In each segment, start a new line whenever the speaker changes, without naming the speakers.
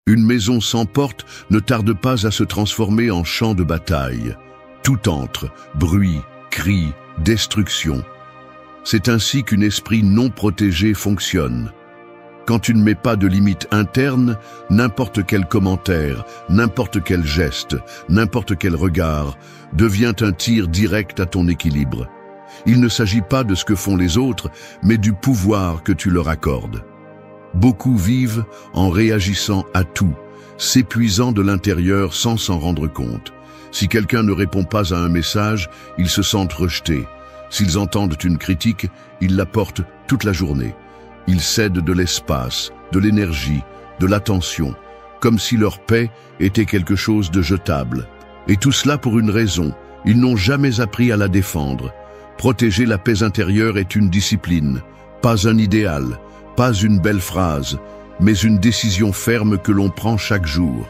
Une maison sans porte ne tarde pas à se transformer en champ de bataille. Tout entre, bruit, cris, destruction. C'est ainsi qu'un esprit non protégé fonctionne. Quand tu ne mets pas de limite interne, n'importe quel commentaire, n'importe quel geste, n'importe quel regard devient un tir direct à ton équilibre. Il ne s'agit pas de ce que font les autres, mais du pouvoir que tu leur accordes. Beaucoup vivent en réagissant à tout, s'épuisant de l'intérieur sans s'en rendre compte. Si quelqu'un ne répond pas à un message, ils se sentent rejetés. S'ils entendent une critique, ils la portent toute la journée. Ils cèdent de l'espace, de l'énergie, de l'attention, comme si leur paix était quelque chose de jetable. Et tout cela pour une raison, ils n'ont jamais appris à la défendre. Protéger la paix intérieure est une discipline, pas un idéal, pas une belle phrase, mais une décision ferme que l'on prend chaque jour.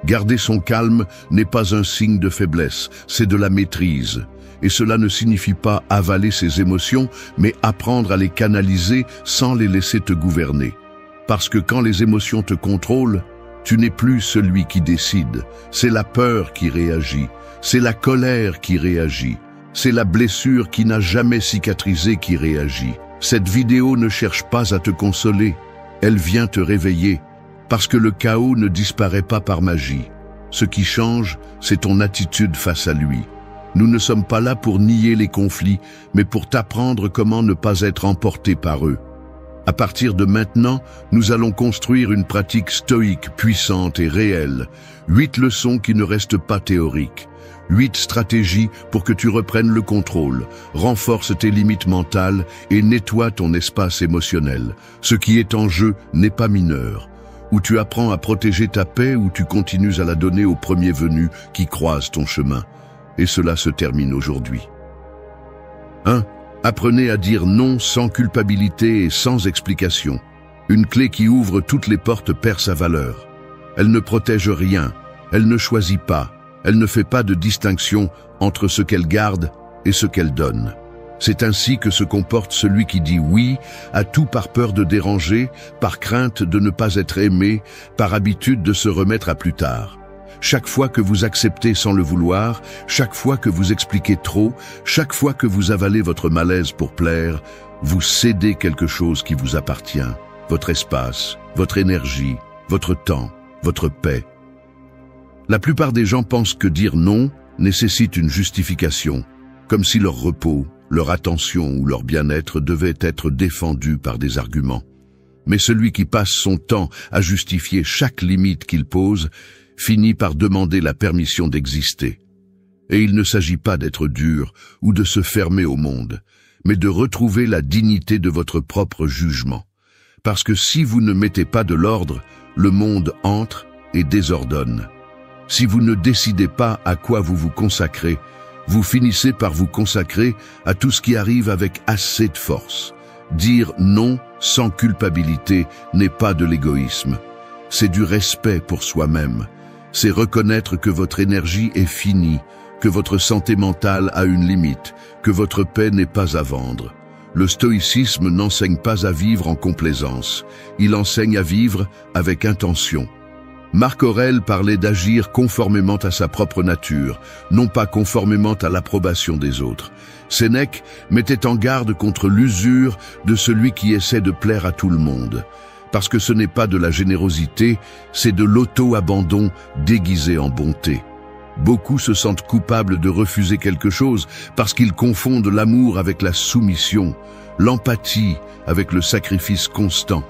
Garder son calme n'est pas un signe de faiblesse, c'est de la maîtrise. Et cela ne signifie pas avaler ses émotions, mais apprendre à les canaliser sans les laisser te gouverner. Parce que quand les émotions te contrôlent, tu n'es plus celui qui décide. C'est la peur qui réagit, c'est la colère qui réagit, c'est la blessure qui n'a jamais cicatrisé qui réagit. Cette vidéo ne cherche pas à te consoler, elle vient te réveiller, parce que le chaos ne disparaît pas par magie. Ce qui change, c'est ton attitude face à lui. Nous ne sommes pas là pour nier les conflits, mais pour t'apprendre comment ne pas être emporté par eux. À partir de maintenant, nous allons construire une pratique stoïque, puissante et réelle. 8 leçons qui ne restent pas théoriques. 8 stratégies pour que tu reprennes le contrôle, renforce tes limites mentales et nettoie ton espace émotionnel. Ce qui est en jeu n'est pas mineur. Où tu apprends à protéger ta paix ou tu continues à la donner au premier venu qui croise ton chemin. Et cela se termine aujourd'hui. 1. Apprenez à dire non sans culpabilité et sans explication. Une clé qui ouvre toutes les portes perd sa valeur. Elle ne protège rien, elle ne choisit pas, elle ne fait pas de distinction entre ce qu'elle garde et ce qu'elle donne. C'est ainsi que se comporte celui qui dit oui à tout par peur de déranger, par crainte de ne pas être aimé, par habitude de se remettre à plus tard. Chaque fois que vous acceptez sans le vouloir, chaque fois que vous expliquez trop, chaque fois que vous avalez votre malaise pour plaire, vous cédez quelque chose qui vous appartient, votre espace, votre énergie, votre temps, votre paix. La plupart des gens pensent que dire non nécessite une justification, comme si leur repos, leur attention ou leur bien-être devaient être défendus par des arguments. Mais celui qui passe son temps à justifier chaque limite qu'il pose finit par demander la permission d'exister. Et il ne s'agit pas d'être dur ou de se fermer au monde, mais de retrouver la dignité de votre propre jugement. Parce que si vous ne mettez pas de l'ordre, le monde entre et désordonne. Si vous ne décidez pas à quoi vous vous consacrez, vous finissez par vous consacrer à tout ce qui arrive avec assez de force. Dire non sans culpabilité n'est pas de l'égoïsme. C'est du respect pour soi-même. C'est reconnaître que votre énergie est finie, que votre santé mentale a une limite, que votre paix n'est pas à vendre. Le stoïcisme n'enseigne pas à vivre en complaisance, il enseigne à vivre avec intention. Marc Aurèle parlait d'agir conformément à sa propre nature, non pas conformément à l'approbation des autres. Sénèque mettait en garde contre l'usure de celui qui essaie de plaire à tout le monde. Parce que ce n'est pas de la générosité, c'est de l'auto-abandon déguisé en bonté. Beaucoup se sentent coupables de refuser quelque chose parce qu'ils confondent l'amour avec la soumission, l'empathie avec le sacrifice constant.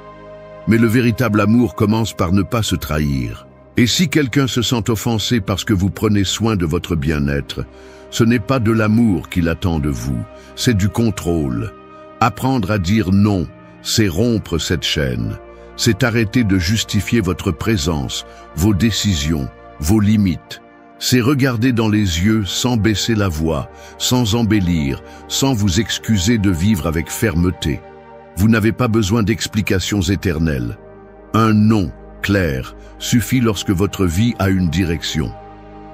Mais le véritable amour commence par ne pas se trahir. Et si quelqu'un se sent offensé parce que vous prenez soin de votre bien-être, ce n'est pas de l'amour qu'il attend de vous, c'est du contrôle. Apprendre à dire non, c'est rompre cette chaîne. C'est arrêter de justifier votre présence, vos décisions, vos limites. C'est regarder dans les yeux sans baisser la voix, sans embellir, sans vous excuser de vivre avec fermeté. Vous n'avez pas besoin d'explications éternelles. Un non clair suffit lorsque votre vie a une direction.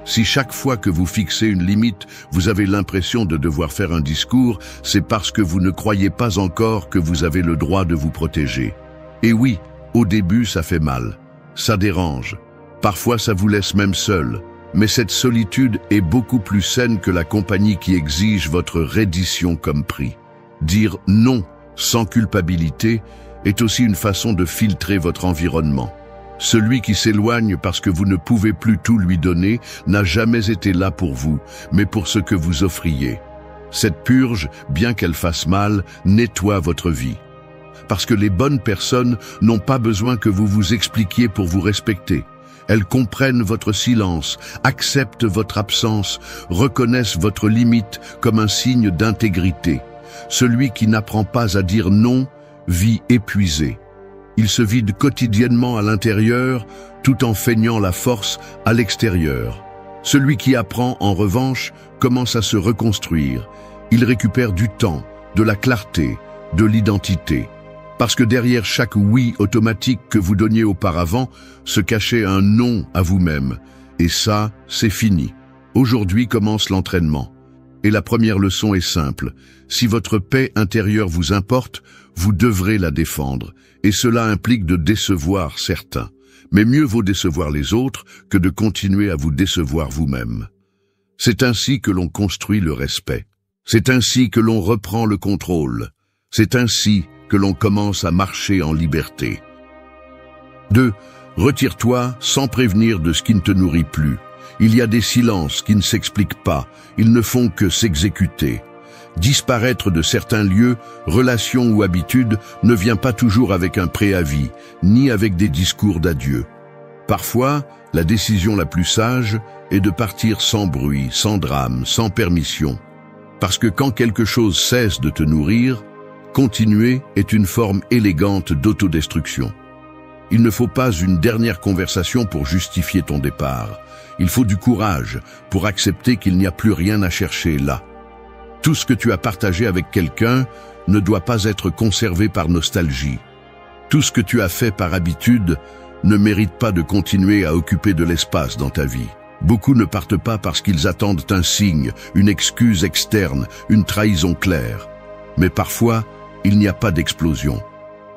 Si chaque fois que vous fixez une limite, vous avez l'impression de devoir faire un discours, c'est parce que vous ne croyez pas encore que vous avez le droit de vous protéger. Et oui, au début, ça fait mal. ça dérange. Parfois ça vous laisse même seul. Mais cette solitude est beaucoup plus saine que la compagnie qui exige votre reddition comme prix. Dire non sans culpabilité est aussi une façon de filtrer votre environnement. Celui qui s'éloigne parce que vous ne pouvez plus tout lui donner n'a jamais été là pour vous, mais pour ce que vous offriez. Cette purge, bien qu'elle fasse mal, nettoie votre vie. Parce que les bonnes personnes n'ont pas besoin que vous vous expliquiez pour vous respecter. Elles comprennent votre silence, acceptent votre absence, reconnaissent votre limite comme un signe d'intégrité. Celui qui n'apprend pas à dire non vit épuisé. Il se vide quotidiennement à l'intérieur tout en feignant la force à l'extérieur. Celui qui apprend, en revanche, commence à se reconstruire. Il récupère du temps, de la clarté, de l'identité. Parce que derrière chaque oui automatique que vous donniez auparavant, se cachait un non à vous-même. Et ça, c'est fini. Aujourd'hui commence l'entraînement. Et la première leçon est simple. Si votre paix intérieure vous importe, vous devrez la défendre. Et cela implique de décevoir certains. Mais mieux vaut décevoir les autres que de continuer à vous décevoir vous-même. C'est ainsi que l'on construit le respect. C'est ainsi que l'on reprend le contrôle. C'est ainsi que l'on commence à marcher en liberté. 2. Retire-toi sans prévenir de ce qui ne te nourrit plus. Il y a des silences qui ne s'expliquent pas, ils ne font que s'exécuter. Disparaître de certains lieux, relations ou habitudes ne vient pas toujours avec un préavis, ni avec des discours d'adieu. Parfois, la décision la plus sage est de partir sans bruit, sans drame, sans permission. Parce que quand quelque chose cesse de te nourrir, continuer est une forme élégante d'autodestruction. Il ne faut pas une dernière conversation pour justifier ton départ. Il faut du courage pour accepter qu'il n'y a plus rien à chercher là. Tout ce que tu as partagé avec quelqu'un ne doit pas être conservé par nostalgie. Tout ce que tu as fait par habitude ne mérite pas de continuer à occuper de l'espace dans ta vie. Beaucoup ne partent pas parce qu'ils attendent un signe, une excuse externe, une trahison claire. Mais parfois, il n'y a pas d'explosion.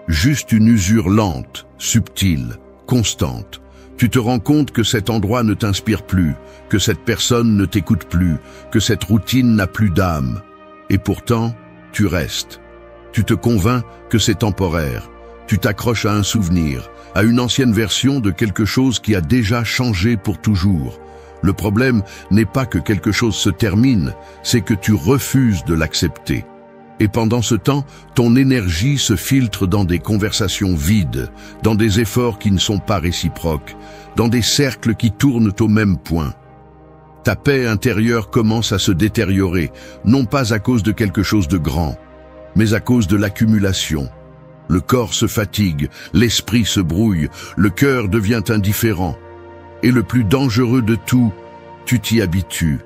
Juste une usure lente, subtile, constante. Tu te rends compte que cet endroit ne t'inspire plus, que cette personne ne t'écoute plus, que cette routine n'a plus d'âme. Et pourtant, tu restes. Tu te convaincs que c'est temporaire. Tu t'accroches à un souvenir, à une ancienne version de quelque chose qui a déjà changé pour toujours. Le problème n'est pas que quelque chose se termine, c'est que tu refuses de l'accepter. Et pendant ce temps, ton énergie se filtre dans des conversations vides, dans des efforts qui ne sont pas réciproques, dans des cercles qui tournent au même point. Ta paix intérieure commence à se détériorer, non pas à cause de quelque chose de grand, mais à cause de l'accumulation. Le corps se fatigue, l'esprit se brouille, le cœur devient indifférent. Et le plus dangereux de tout, tu t'y habitues.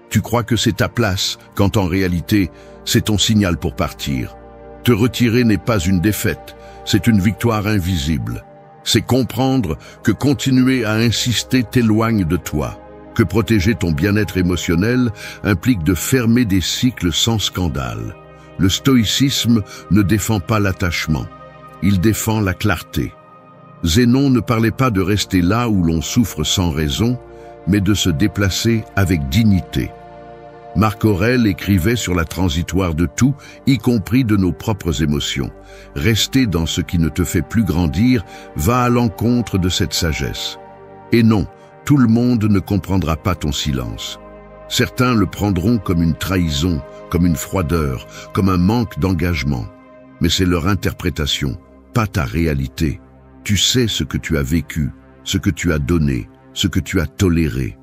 Tu crois que c'est ta place, quand en réalité, c'est ton signal pour partir. Te retirer n'est pas une défaite, c'est une victoire invisible. C'est comprendre que continuer à insister t'éloigne de toi, que protéger ton bien-être émotionnel implique de fermer des cycles sans scandale. Le stoïcisme ne défend pas l'attachement, il défend la clarté. Zénon ne parlait pas de rester là où l'on souffre sans raison, mais de se déplacer avec dignité. Marc Aurèle écrivait sur la transitoire de tout, y compris de nos propres émotions. Rester dans ce qui ne te fait plus grandir va à l'encontre de cette sagesse. Et non, tout le monde ne comprendra pas ton silence. Certains le prendront comme une trahison, comme une froideur, comme un manque d'engagement. Mais c'est leur interprétation, pas ta réalité. Tu sais ce que tu as vécu, ce que tu as donné, ce que tu as toléré.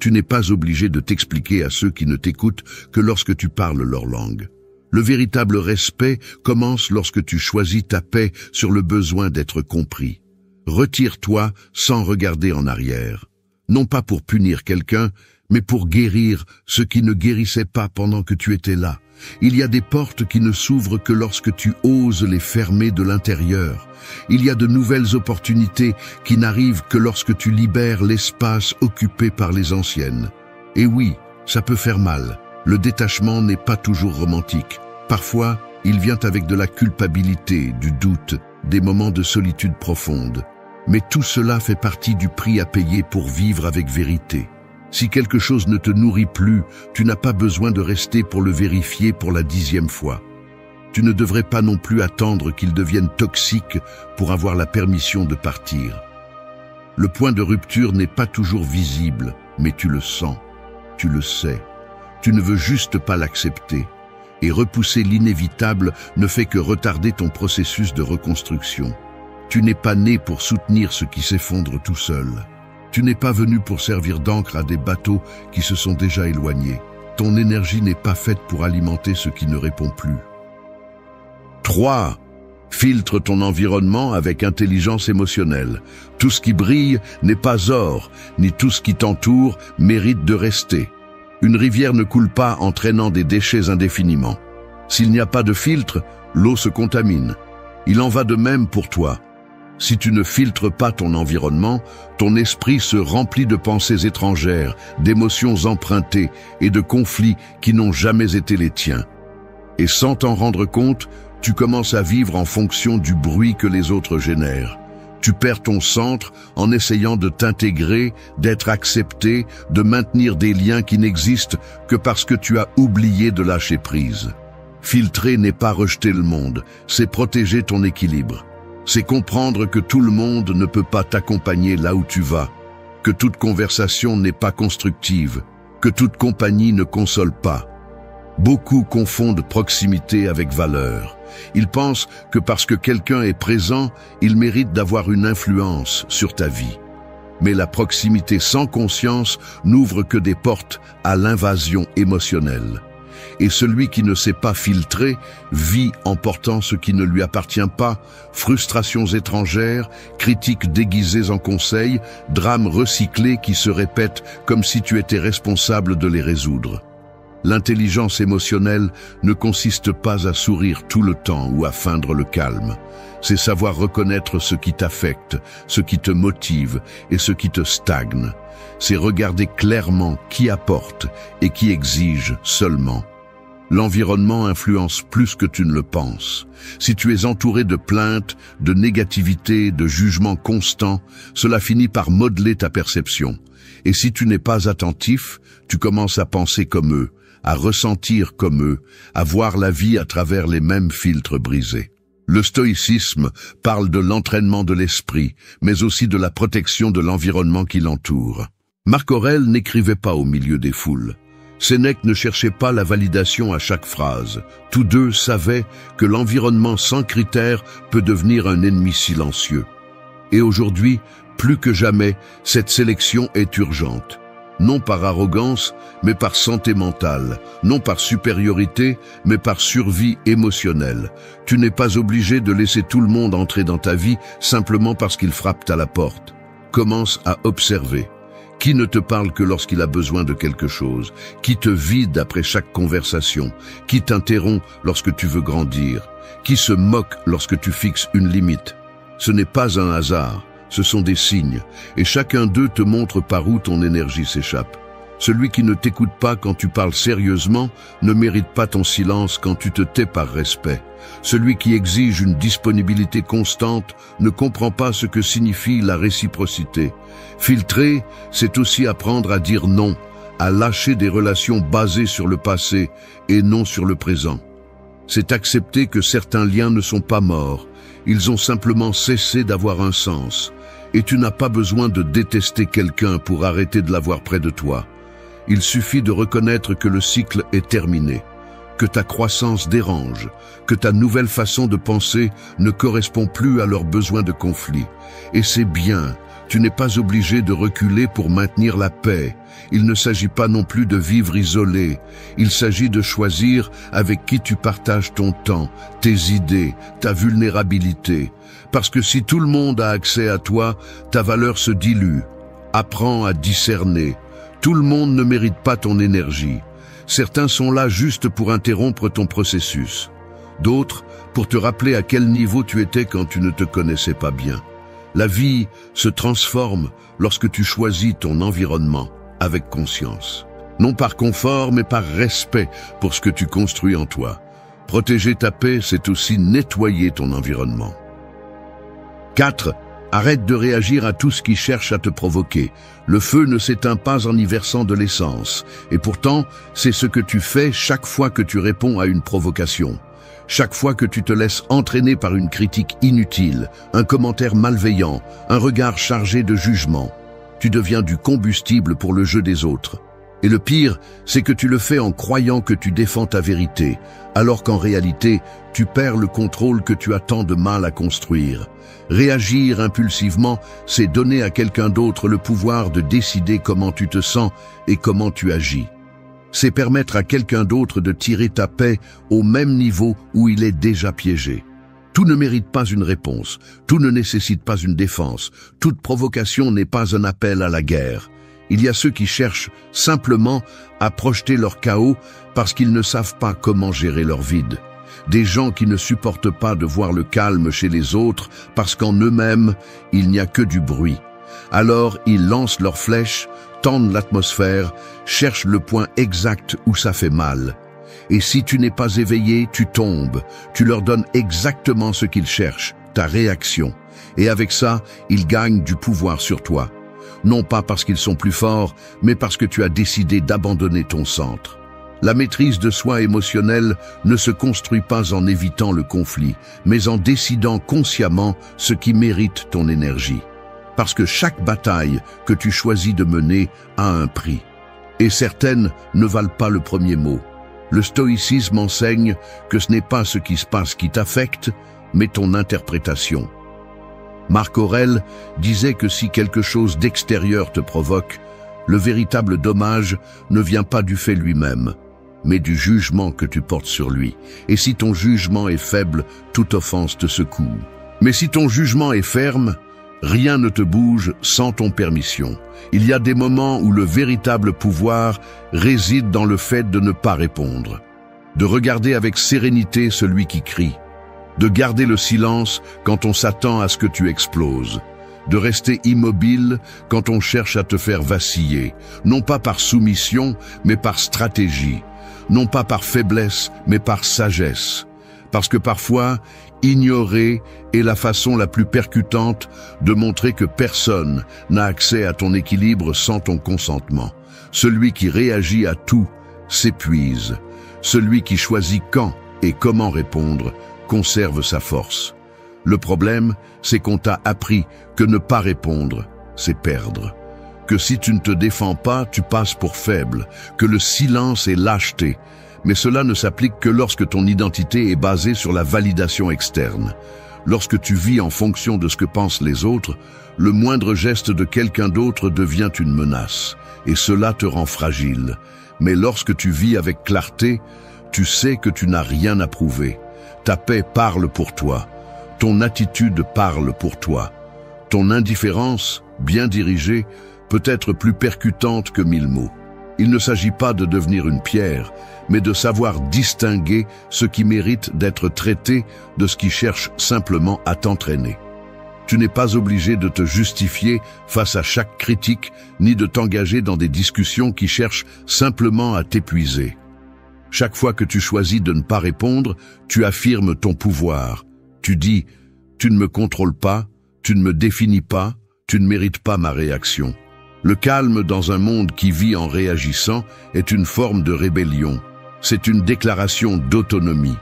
Tu n'es pas obligé de t'expliquer à ceux qui ne t'écoutent que lorsque tu parles leur langue. Le véritable respect commence lorsque tu choisis ta paix sur le besoin d'être compris. Retire-toi sans regarder en arrière. Non pas pour punir quelqu'un, mais pour guérir ce qui ne guérissait pas pendant que tu étais là. Il y a des portes qui ne s'ouvrent que lorsque tu oses les fermer de l'intérieur. Il y a de nouvelles opportunités qui n'arrivent que lorsque tu libères l'espace occupé par les anciennes. Et oui, ça peut faire mal. Le détachement n'est pas toujours romantique. Parfois, il vient avec de la culpabilité, du doute, des moments de solitude profonde. Mais tout cela fait partie du prix à payer pour vivre avec vérité. Si quelque chose ne te nourrit plus, tu n'as pas besoin de rester pour le vérifier pour la 10e fois. Tu ne devrais pas non plus attendre qu'il devienne toxique pour avoir la permission de partir. Le point de rupture n'est pas toujours visible, mais tu le sens, tu le sais. Tu ne veux juste pas l'accepter. Et repousser l'inévitable ne fait que retarder ton processus de reconstruction. Tu n'es pas né pour soutenir ce qui s'effondre tout seul. Tu n'es pas venu pour servir d'ancre à des bateaux qui se sont déjà éloignés. Ton énergie n'est pas faite pour alimenter ce qui ne répond plus. 3. Filtre ton environnement avec intelligence émotionnelle. Tout ce qui brille n'est pas or, ni tout ce qui t'entoure mérite de rester. Une rivière ne coule pas en traînant des déchets indéfiniment. S'il n'y a pas de filtre, l'eau se contamine. Il en va de même pour toi. Si tu ne filtres pas ton environnement, ton esprit se remplit de pensées étrangères, d'émotions empruntées et de conflits qui n'ont jamais été les tiens. Et sans t'en rendre compte, tu commences à vivre en fonction du bruit que les autres génèrent. Tu perds ton centre en essayant de t'intégrer, d'être accepté, de maintenir des liens qui n'existent que parce que tu as oublié de lâcher prise. Filtrer n'est pas rejeter le monde, c'est protéger ton équilibre. C'est comprendre que tout le monde ne peut pas t'accompagner là où tu vas, que toute conversation n'est pas constructive, que toute compagnie ne console pas. Beaucoup confondent proximité avec valeur. Ils pensent que parce que quelqu'un est présent, il mérite d'avoir une influence sur ta vie. Mais la proximité sans conscience n'ouvre que des portes à l'invasion émotionnelle. Et celui qui ne sait pas filtrer vit en portant ce qui ne lui appartient pas, frustrations étrangères, critiques déguisées en conseils, drames recyclés qui se répètent comme si tu étais responsable de les résoudre. L'intelligence émotionnelle ne consiste pas à sourire tout le temps ou à feindre le calme. C'est savoir reconnaître ce qui t'affecte, ce qui te motive et ce qui te stagne. C'est regarder clairement qui apporte et qui exige seulement. L'environnement influence plus que tu ne le penses. Si tu es entouré de plaintes, de négativité, de jugements constants, cela finit par modeler ta perception. Et si tu n'es pas attentif, tu commences à penser comme eux, à ressentir comme eux, à voir la vie à travers les mêmes filtres brisés. Le stoïcisme parle de l'entraînement de l'esprit, mais aussi de la protection de l'environnement qui l'entoure. Marc Aurèle n'écrivait pas au milieu des foules. Sénèque ne cherchait pas la validation à chaque phrase. Tous deux savaient que l'environnement sans critères peut devenir un ennemi silencieux. Et aujourd'hui, plus que jamais, cette sélection est urgente. Non par arrogance, mais par santé mentale. Non par supériorité, mais par survie émotionnelle. Tu n'es pas obligé de laisser tout le monde entrer dans ta vie simplement parce qu'ils frappent à la porte. Commence à observer. Qui ne te parle que lorsqu'il a besoin de quelque chose? Qui te vide après chaque conversation? Qui t'interrompt lorsque tu veux grandir? Qui se moque lorsque tu fixes une limite? Ce n'est pas un hasard, ce sont des signes, et chacun d'eux te montre par où ton énergie s'échappe. Celui qui ne t'écoute pas quand tu parles sérieusement ne mérite pas ton silence quand tu te tais par respect. Celui qui exige une disponibilité constante ne comprend pas ce que signifie la réciprocité. Filtrer, c'est aussi apprendre à dire non, à lâcher des relations basées sur le passé et non sur le présent. C'est accepter que certains liens ne sont pas morts, ils ont simplement cessé d'avoir un sens. Et tu n'as pas besoin de détester quelqu'un pour arrêter de l'avoir près de toi. Il suffit de reconnaître que le cycle est terminé, que ta croissance dérange, que ta nouvelle façon de penser ne correspond plus à leurs besoins de conflit. Et c'est bien, tu n'es pas obligé de reculer pour maintenir la paix. Il ne s'agit pas non plus de vivre isolé, il s'agit de choisir avec qui tu partages ton temps, tes idées, ta vulnérabilité. Parce que si tout le monde a accès à toi, ta valeur se dilue. Apprends à discerner. Tout le monde ne mérite pas ton énergie. Certains sont là juste pour interrompre ton processus. D'autres, pour te rappeler à quel niveau tu étais quand tu ne te connaissais pas bien. La vie se transforme lorsque tu choisis ton environnement avec conscience. Non par confort, mais par respect pour ce que tu construis en toi. Protéger ta paix, c'est aussi nettoyer ton environnement. 4. Arrête de réagir à tout ce qui cherche à te provoquer. Le feu ne s'éteint pas en y versant de l'essence. Et pourtant, c'est ce que tu fais chaque fois que tu réponds à une provocation. Chaque fois que tu te laisses entraîner par une critique inutile, un commentaire malveillant, un regard chargé de jugement, tu deviens du combustible pour le jeu des autres. Et le pire, c'est que tu le fais en croyant que tu défends ta vérité, alors qu'en réalité, tu perds le contrôle que tu as tant de mal à construire. Réagir impulsivement, c'est donner à quelqu'un d'autre le pouvoir de décider comment tu te sens et comment tu agis. C'est permettre à quelqu'un d'autre de tirer ta paix au même niveau où il est déjà piégé. Tout ne mérite pas une réponse, tout ne nécessite pas une défense, toute provocation n'est pas un appel à la guerre. Il y a ceux qui cherchent simplement à projeter leur chaos parce qu'ils ne savent pas comment gérer leur vide. Des gens qui ne supportent pas de voir le calme chez les autres parce qu'en eux-mêmes, il n'y a que du bruit. Alors ils lancent leurs flèches, tendent l'atmosphère, cherchent le point exact où ça fait mal. Et si tu n'es pas éveillé, tu tombes. Tu leur donnes exactement ce qu'ils cherchent, ta réaction. Et avec ça, ils gagnent du pouvoir sur toi. Non pas parce qu'ils sont plus forts, mais parce que tu as décidé d'abandonner ton centre. La maîtrise de soi émotionnelle ne se construit pas en évitant le conflit, mais en décidant consciemment ce qui mérite ton énergie. Parce que chaque bataille que tu choisis de mener a un prix. Et certaines ne valent pas le premier mot. Le stoïcisme enseigne que ce n'est pas ce qui se passe qui t'affecte, mais ton interprétation. Marc Aurèle disait que si quelque chose d'extérieur te provoque, le véritable dommage ne vient pas du fait lui-même, mais du jugement que tu portes sur lui. Et si ton jugement est faible, toute offense te secoue. Mais si ton jugement est ferme, rien ne te bouge sans ton permission. Il y a des moments où le véritable pouvoir réside dans le fait de ne pas répondre, de regarder avec sérénité celui qui crie, de garder le silence quand on s'attend à ce que tu exploses, de rester immobile quand on cherche à te faire vaciller, non pas par soumission, mais par stratégie, non pas par faiblesse, mais par sagesse. Parce que parfois, ignorer est la façon la plus percutante de montrer que personne n'a accès à ton équilibre sans ton consentement. Celui qui réagit à tout s'épuise. Celui qui choisit quand et comment répondre conserve sa force. Le problème, c'est qu'on t'a appris que ne pas répondre, c'est perdre. Que si tu ne te défends pas, tu passes pour faible. Que le silence est lâcheté. Mais cela ne s'applique que lorsque ton identité est basée sur la validation externe. Lorsque tu vis en fonction de ce que pensent les autres, le moindre geste de quelqu'un d'autre devient une menace, et cela te rend fragile. Mais lorsque tu vis avec clarté, tu sais que tu n'as rien à prouver. Ta paix parle pour toi. Ton attitude parle pour toi. Ton indifférence, bien dirigée, peut être plus percutante que 1000 mots. Il ne s'agit pas de devenir une pierre, mais de savoir distinguer ce qui mérite d'être traité de ce qui cherche simplement à t'entraîner. Tu n'es pas obligé de te justifier face à chaque critique, ni de t'engager dans des discussions qui cherchent simplement à t'épuiser. Chaque fois que tu choisis de ne pas répondre, tu affirmes ton pouvoir. Tu dis « Tu ne me contrôles pas, tu ne me définis pas, tu ne mérites pas ma réaction ». Le calme dans un monde qui vit en réagissant est une forme de rébellion. C'est une déclaration d'autonomie.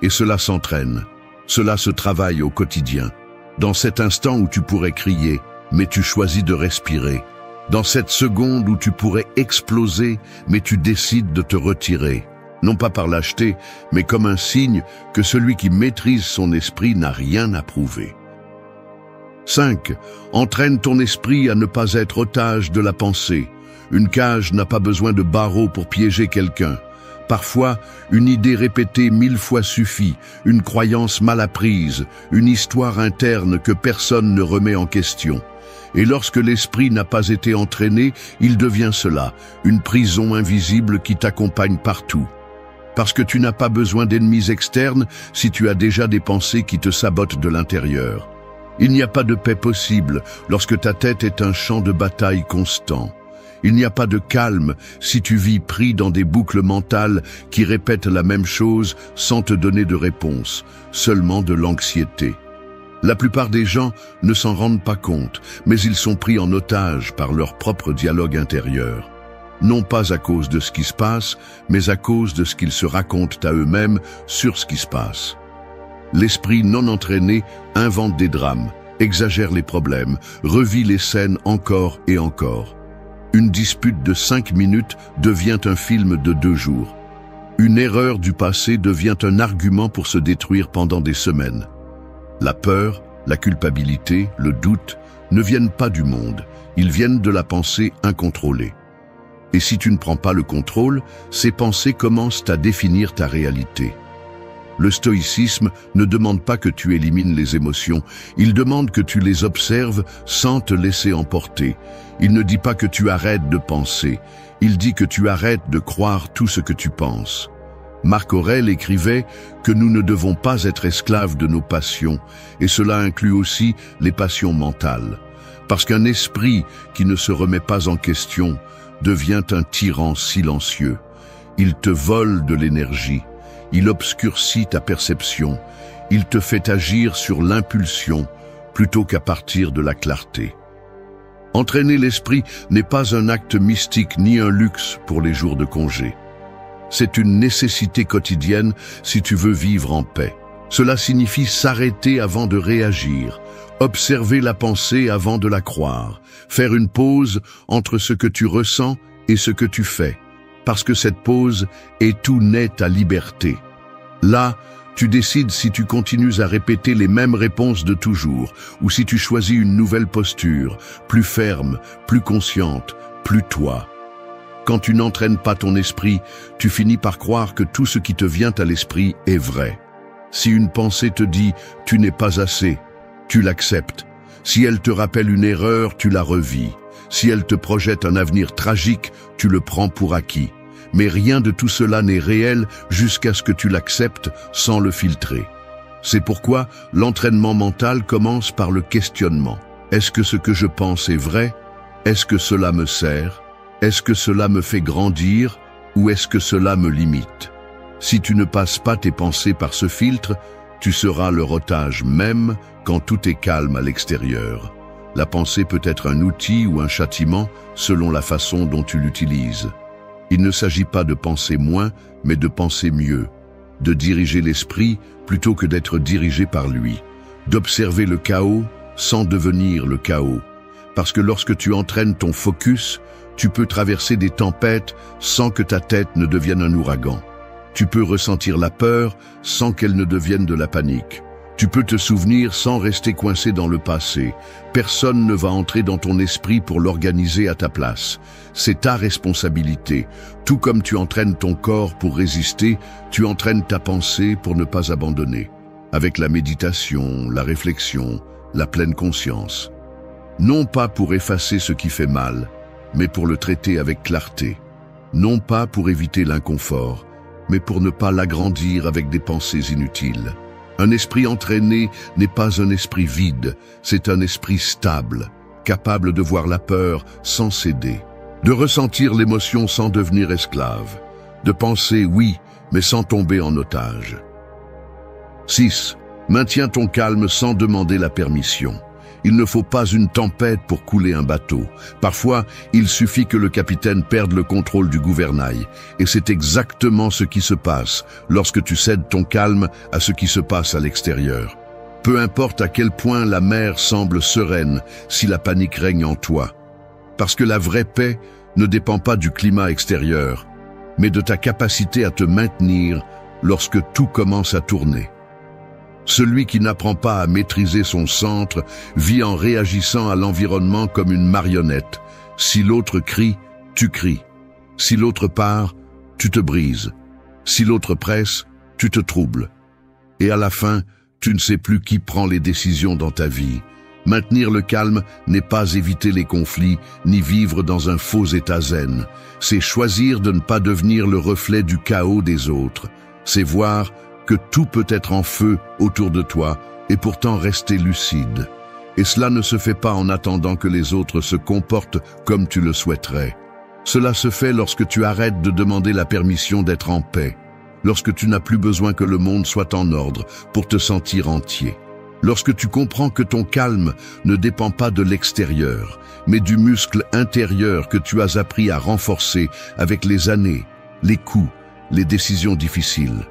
Et cela s'entraîne. Cela se travaille au quotidien. Dans cet instant où tu pourrais crier, mais tu choisis de respirer. Dans cette seconde où tu pourrais exploser, mais tu décides de te retirer. Non pas par lâcheté, mais comme un signe que celui qui maîtrise son esprit n'a rien à prouver. 5. Entraîne ton esprit à ne pas être otage de la pensée. Une cage n'a pas besoin de barreaux pour piéger quelqu'un. Parfois, une idée répétée 1000 fois suffit, une croyance mal apprise, une histoire interne que personne ne remet en question. Et lorsque l'esprit n'a pas été entraîné, il devient cela, une prison invisible qui t'accompagne partout. Parce que tu n'as pas besoin d'ennemis externes si tu as déjà des pensées qui te sabotent de l'intérieur. Il n'y a pas de paix possible lorsque ta tête est un champ de bataille constant. Il n'y a pas de calme si tu vis pris dans des boucles mentales qui répètent la même chose sans te donner de réponse, seulement de l'anxiété. La plupart des gens ne s'en rendent pas compte, mais ils sont pris en otage par leur propre dialogue intérieur. Non pas à cause de ce qui se passe, mais à cause de ce qu'ils se racontent à eux-mêmes sur ce qui se passe. L'esprit non entraîné invente des drames, exagère les problèmes, revit les scènes encore et encore. Une dispute de 5 minutes devient un film de 2 jours. Une erreur du passé devient un argument pour se détruire pendant des semaines. La peur, la culpabilité, le doute ne viennent pas du monde, ils viennent de la pensée incontrôlée. Et si tu ne prends pas le contrôle, ces pensées commencent à définir ta réalité. Le stoïcisme ne demande pas que tu élimines les émotions, il demande que tu les observes sans te laisser emporter. Il ne dit pas que tu arrêtes de penser, il dit que tu arrêtes de croire tout ce que tu penses. Marc Aurèle écrivait que nous ne devons pas être esclaves de nos passions, et cela inclut aussi les passions mentales. Parce qu'un esprit qui ne se remet pas en question devient un tyran silencieux. Il te vole de l'énergie. Il obscurcit ta perception, il te fait agir sur l'impulsion plutôt qu'à partir de la clarté. Entraîner l'esprit n'est pas un acte mystique ni un luxe pour les jours de congé. C'est une nécessité quotidienne si tu veux vivre en paix. Cela signifie s'arrêter avant de réagir, observer la pensée avant de la croire, faire une pause entre ce que tu ressens et ce que tu fais. Parce que cette pause est où naît ta liberté. Là, tu décides si tu continues à répéter les mêmes réponses de toujours, ou si tu choisis une nouvelle posture, plus ferme, plus consciente, plus toi. Quand tu n'entraînes pas ton esprit, tu finis par croire que tout ce qui te vient à l'esprit est vrai. Si une pensée te dit « tu n'es pas assez », tu l'acceptes. Si elle te rappelle une erreur, tu la revis. Si elle te projette un avenir tragique, tu le prends pour acquis. Mais rien de tout cela n'est réel jusqu'à ce que tu l'acceptes sans le filtrer. C'est pourquoi l'entraînement mental commence par le questionnement. Est-ce que ce que je pense est vrai? Est-ce que cela me sert? Est-ce que cela me fait grandir? Ou est-ce que cela me limite? Si tu ne passes pas tes pensées par ce filtre, tu seras leur otage même quand tout est calme à l'extérieur. La pensée peut être un outil ou un châtiment selon la façon dont tu l'utilises. Il ne s'agit pas de penser moins, mais de penser mieux, de diriger l'esprit plutôt que d'être dirigé par lui, d'observer le chaos sans devenir le chaos. Parce que lorsque tu entraînes ton focus, tu peux traverser des tempêtes sans que ta tête ne devienne un ouragan. Tu peux ressentir la peur sans qu'elle ne devienne de la panique. Tu peux te souvenir sans rester coincé dans le passé. Personne ne va entrer dans ton esprit pour l'organiser à ta place. C'est ta responsabilité. Tout comme tu entraînes ton corps pour résister, tu entraînes ta pensée pour ne pas abandonner. Avec la méditation, la réflexion, la pleine conscience. Non pas pour effacer ce qui fait mal, mais pour le traiter avec clarté. Non pas pour éviter l'inconfort, mais pour ne pas l'agrandir avec des pensées inutiles. Un esprit entraîné n'est pas un esprit vide, c'est un esprit stable, capable de voir la peur sans céder, de ressentir l'émotion sans devenir esclave, de penser oui, mais sans tomber en otage. 6. Maintiens ton calme sans demander la permission. Il ne faut pas une tempête pour couler un bateau. Parfois, il suffit que le capitaine perde le contrôle du gouvernail. Et c'est exactement ce qui se passe lorsque tu cèdes ton calme à ce qui se passe à l'extérieur. Peu importe à quel point la mer semble sereine si la panique règne en toi. Parce que la vraie paix ne dépend pas du climat extérieur, mais de ta capacité à te maintenir lorsque tout commence à tourner. Celui qui n'apprend pas à maîtriser son centre vit en réagissant à l'environnement comme une marionnette. Si l'autre crie, tu cries. Si l'autre part, tu te brises. Si l'autre presse, tu te troubles. Et à la fin, tu ne sais plus qui prend les décisions dans ta vie. Maintenir le calme n'est pas éviter les conflits, ni vivre dans un faux état zen. C'est choisir de ne pas devenir le reflet du chaos des autres. C'est voir que tout peut être en feu autour de toi et pourtant rester lucide. Et cela ne se fait pas en attendant que les autres se comportent comme tu le souhaiterais. Cela se fait lorsque tu arrêtes de demander la permission d'être en paix, lorsque tu n'as plus besoin que le monde soit en ordre pour te sentir entier. Lorsque tu comprends que ton calme ne dépend pas de l'extérieur, mais du muscle intérieur que tu as appris à renforcer avec les années, les coups, les décisions difficiles.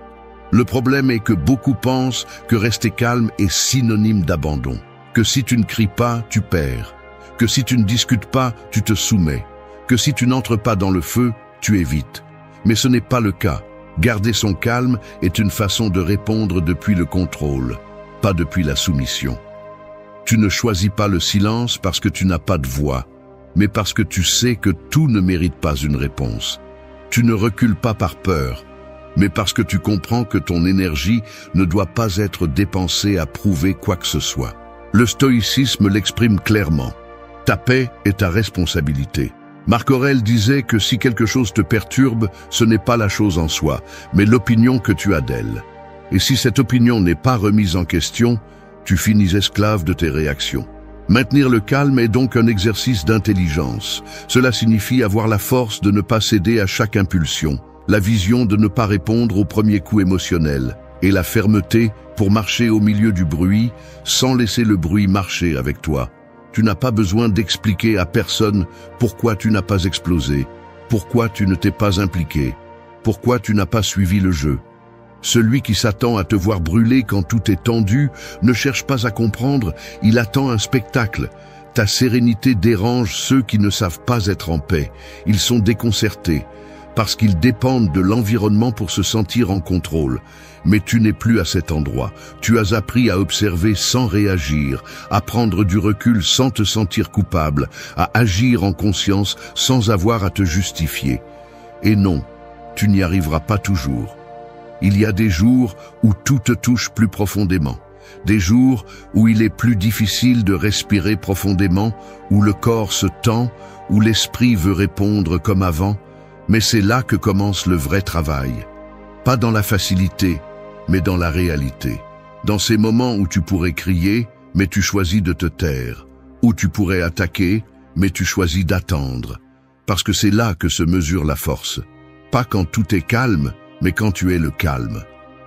Le problème est que beaucoup pensent que rester calme est synonyme d'abandon, que si tu ne cries pas, tu perds, que si tu ne discutes pas, tu te soumets, que si tu n'entres pas dans le feu, tu évites. Mais ce n'est pas le cas. Garder son calme est une façon de répondre depuis le contrôle, pas depuis la soumission. Tu ne choisis pas le silence parce que tu n'as pas de voix, mais parce que tu sais que tout ne mérite pas une réponse. Tu ne recules pas par peur, mais parce que tu comprends que ton énergie ne doit pas être dépensée à prouver quoi que ce soit. Le stoïcisme l'exprime clairement. Ta paix est ta responsabilité. Marc Aurèle disait que si quelque chose te perturbe, ce n'est pas la chose en soi, mais l'opinion que tu as d'elle. Et si cette opinion n'est pas remise en question, tu finis esclave de tes réactions. Maintenir le calme est donc un exercice d'intelligence. Cela signifie avoir la force de ne pas céder à chaque impulsion, la vision de ne pas répondre au premier coup émotionnel, et la fermeté pour marcher au milieu du bruit sans laisser le bruit marcher avec toi. Tu n'as pas besoin d'expliquer à personne pourquoi tu n'as pas explosé, pourquoi tu ne t'es pas impliqué, pourquoi tu n'as pas suivi le jeu. Celui qui s'attend à te voir brûler quand tout est tendu ne cherche pas à comprendre, il attend un spectacle. Ta sérénité dérange ceux qui ne savent pas être en paix. Ils sont déconcertés, parce qu'ils dépendent de l'environnement pour se sentir en contrôle. Mais tu n'es plus à cet endroit. Tu as appris à observer sans réagir, à prendre du recul sans te sentir coupable, à agir en conscience sans avoir à te justifier. Et non, tu n'y arriveras pas toujours. Il y a des jours où tout te touche plus profondément, des jours où il est plus difficile de respirer profondément, où le corps se tend, où l'esprit veut répondre comme avant, mais c'est là que commence le vrai travail. Pas dans la facilité, mais dans la réalité. Dans ces moments où tu pourrais crier, mais tu choisis de te taire, où tu pourrais attaquer, mais tu choisis d'attendre, parce que c'est là que se mesure la force. Pas quand tout est calme, mais quand tu es le calme.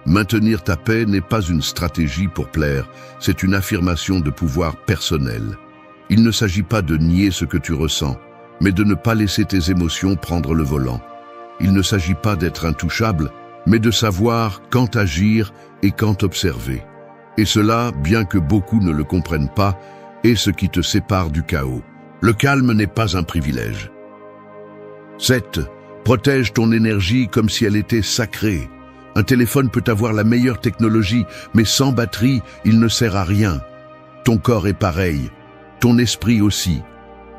Maintenir ta paix n'est pas une stratégie pour plaire, c'est une affirmation de pouvoir personnel. Il ne s'agit pas de nier ce que tu ressens, mais de ne pas laisser tes émotions prendre le volant. Il ne s'agit pas d'être intouchable, mais de savoir quand agir et quand observer. Et cela, bien que beaucoup ne le comprennent pas, est ce qui te sépare du chaos. Le calme n'est pas un privilège. 7. Protège ton énergie comme si elle était sacrée. Un téléphone peut avoir la meilleure technologie, mais sans batterie, il ne sert à rien. Ton corps est pareil, ton esprit aussi.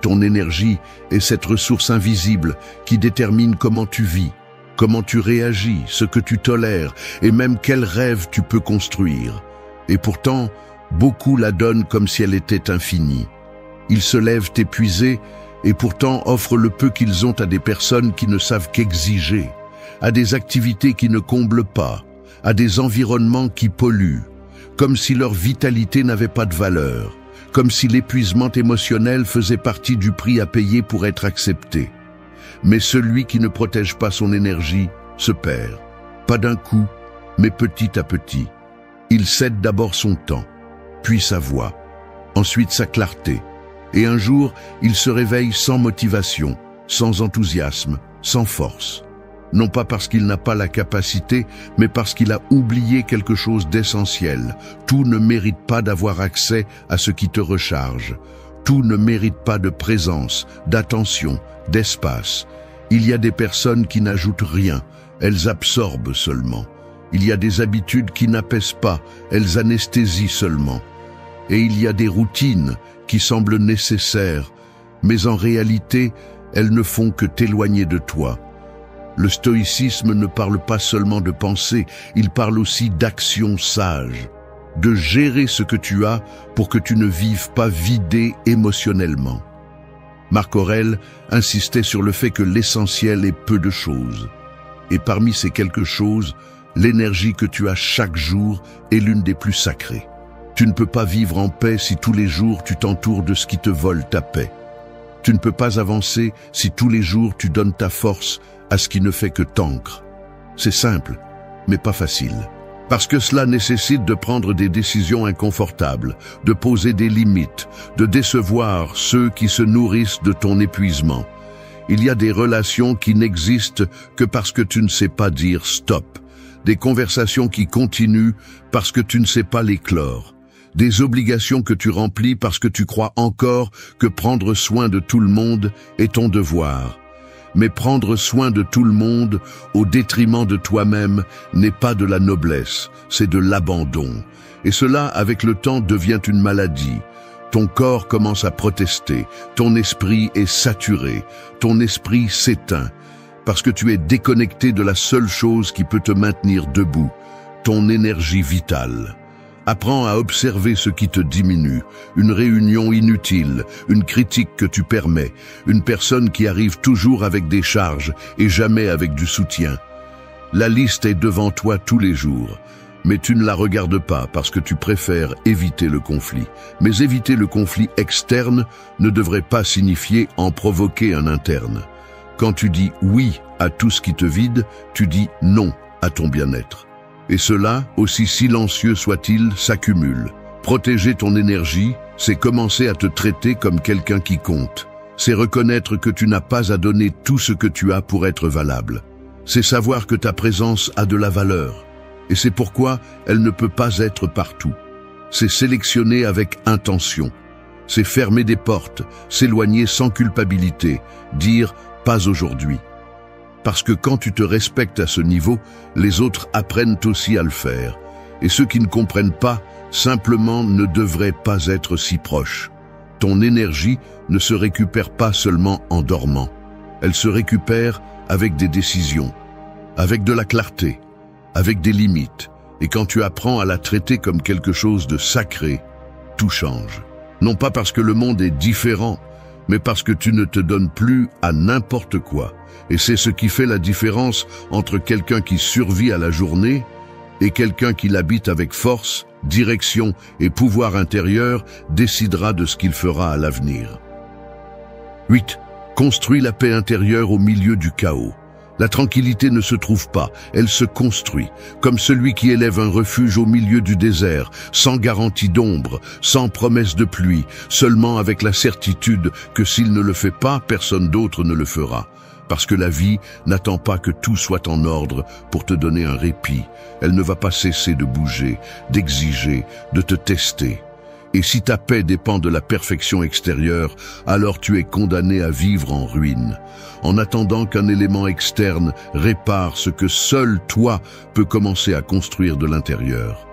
Ton énergie est cette ressource invisible qui détermine comment tu vis, comment tu réagis, ce que tu tolères et même quels rêves tu peux construire. Et pourtant, beaucoup la donnent comme si elle était infinie. Ils se lèvent épuisés et pourtant offrent le peu qu'ils ont à des personnes qui ne savent qu'exiger, à des activités qui ne comblent pas, à des environnements qui polluent, comme si leur vitalité n'avait pas de valeur, comme si l'épuisement émotionnel faisait partie du prix à payer pour être accepté. Mais celui qui ne protège pas son énergie se perd, pas d'un coup, mais petit à petit. Il cède d'abord son temps, puis sa voix, ensuite sa clarté. Et un jour, il se réveille sans motivation, sans enthousiasme, sans force. Non pas parce qu'il n'a pas la capacité, mais parce qu'il a oublié quelque chose d'essentiel. Tout ne mérite pas d'avoir accès à ce qui te recharge. Tout ne mérite pas de présence, d'attention, d'espace. Il y a des personnes qui n'ajoutent rien, elles absorbent seulement. Il y a des habitudes qui n'apaisent pas, elles anesthésient seulement. Et il y a des routines qui semblent nécessaires, mais en réalité, elles ne font que t'éloigner de toi. Le stoïcisme ne parle pas seulement de pensée, il parle aussi d'action sage, de gérer ce que tu as pour que tu ne vives pas vidé émotionnellement. Marc Aurèle insistait sur le fait que l'essentiel est peu de choses. Et parmi ces quelque chose, l'énergie que tu as chaque jour est l'une des plus sacrées. Tu ne peux pas vivre en paix si tous les jours tu t'entoures de ce qui te vole ta paix. Tu ne peux pas avancer si tous les jours tu donnes ta force à ce qui ne fait que t'ancre. C'est simple, mais pas facile. Parce que cela nécessite de prendre des décisions inconfortables, de poser des limites, de décevoir ceux qui se nourrissent de ton épuisement. Il y a des relations qui n'existent que parce que tu ne sais pas dire stop, des conversations qui continuent parce que tu ne sais pas les clore, des obligations que tu remplis parce que tu crois encore que prendre soin de tout le monde est ton devoir. Mais prendre soin de tout le monde au détriment de toi-même n'est pas de la noblesse, c'est de l'abandon. Et cela, avec le temps, devient une maladie. Ton corps commence à protester, ton esprit est saturé, ton esprit s'éteint, parce que tu es déconnecté de la seule chose qui peut te maintenir debout, ton énergie vitale. Apprends à observer ce qui te diminue, une réunion inutile, une critique que tu permets, une personne qui arrive toujours avec des charges et jamais avec du soutien. La liste est devant toi tous les jours, mais tu ne la regardes pas parce que tu préfères éviter le conflit. Mais éviter le conflit externe ne devrait pas signifier en provoquer un interne. Quand tu dis oui à tout ce qui te vide, tu dis non à ton bien-être. Et cela, aussi silencieux soit-il, s'accumule. Protéger ton énergie, c'est commencer à te traiter comme quelqu'un qui compte. C'est reconnaître que tu n'as pas à donner tout ce que tu as pour être valable. C'est savoir que ta présence a de la valeur. Et c'est pourquoi elle ne peut pas être partout. C'est sélectionner avec intention. C'est fermer des portes, s'éloigner sans culpabilité, dire « pas aujourd'hui ». Parce que quand tu te respectes à ce niveau, les autres apprennent aussi à le faire. Et ceux qui ne comprennent pas, simplement ne devraient pas être si proches. Ton énergie ne se récupère pas seulement en dormant. Elle se récupère avec des décisions, avec de la clarté, avec des limites. Et quand tu apprends à la traiter comme quelque chose de sacré, tout change. Non pas parce que le monde est différent, mais parce que tu ne te donnes plus à n'importe quoi. Et c'est ce qui fait la différence entre quelqu'un qui survit à la journée et quelqu'un qui l'habite avec force, direction et pouvoir intérieur décidera de ce qu'il fera à l'avenir. 8. Construis la paix intérieure au milieu du chaos. La tranquillité ne se trouve pas, elle se construit, comme celui qui élève un refuge au milieu du désert, sans garantie d'ombre, sans promesse de pluie, seulement avec la certitude que s'il ne le fait pas, personne d'autre ne le fera. Parce que la vie n'attend pas que tout soit en ordre pour te donner un répit. Elle ne va pas cesser de bouger, d'exiger, de te tester. Et si ta paix dépend de la perfection extérieure, alors tu es condamné à vivre en ruine, en attendant qu'un élément externe répare ce que seul toi peux commencer à construire de l'intérieur.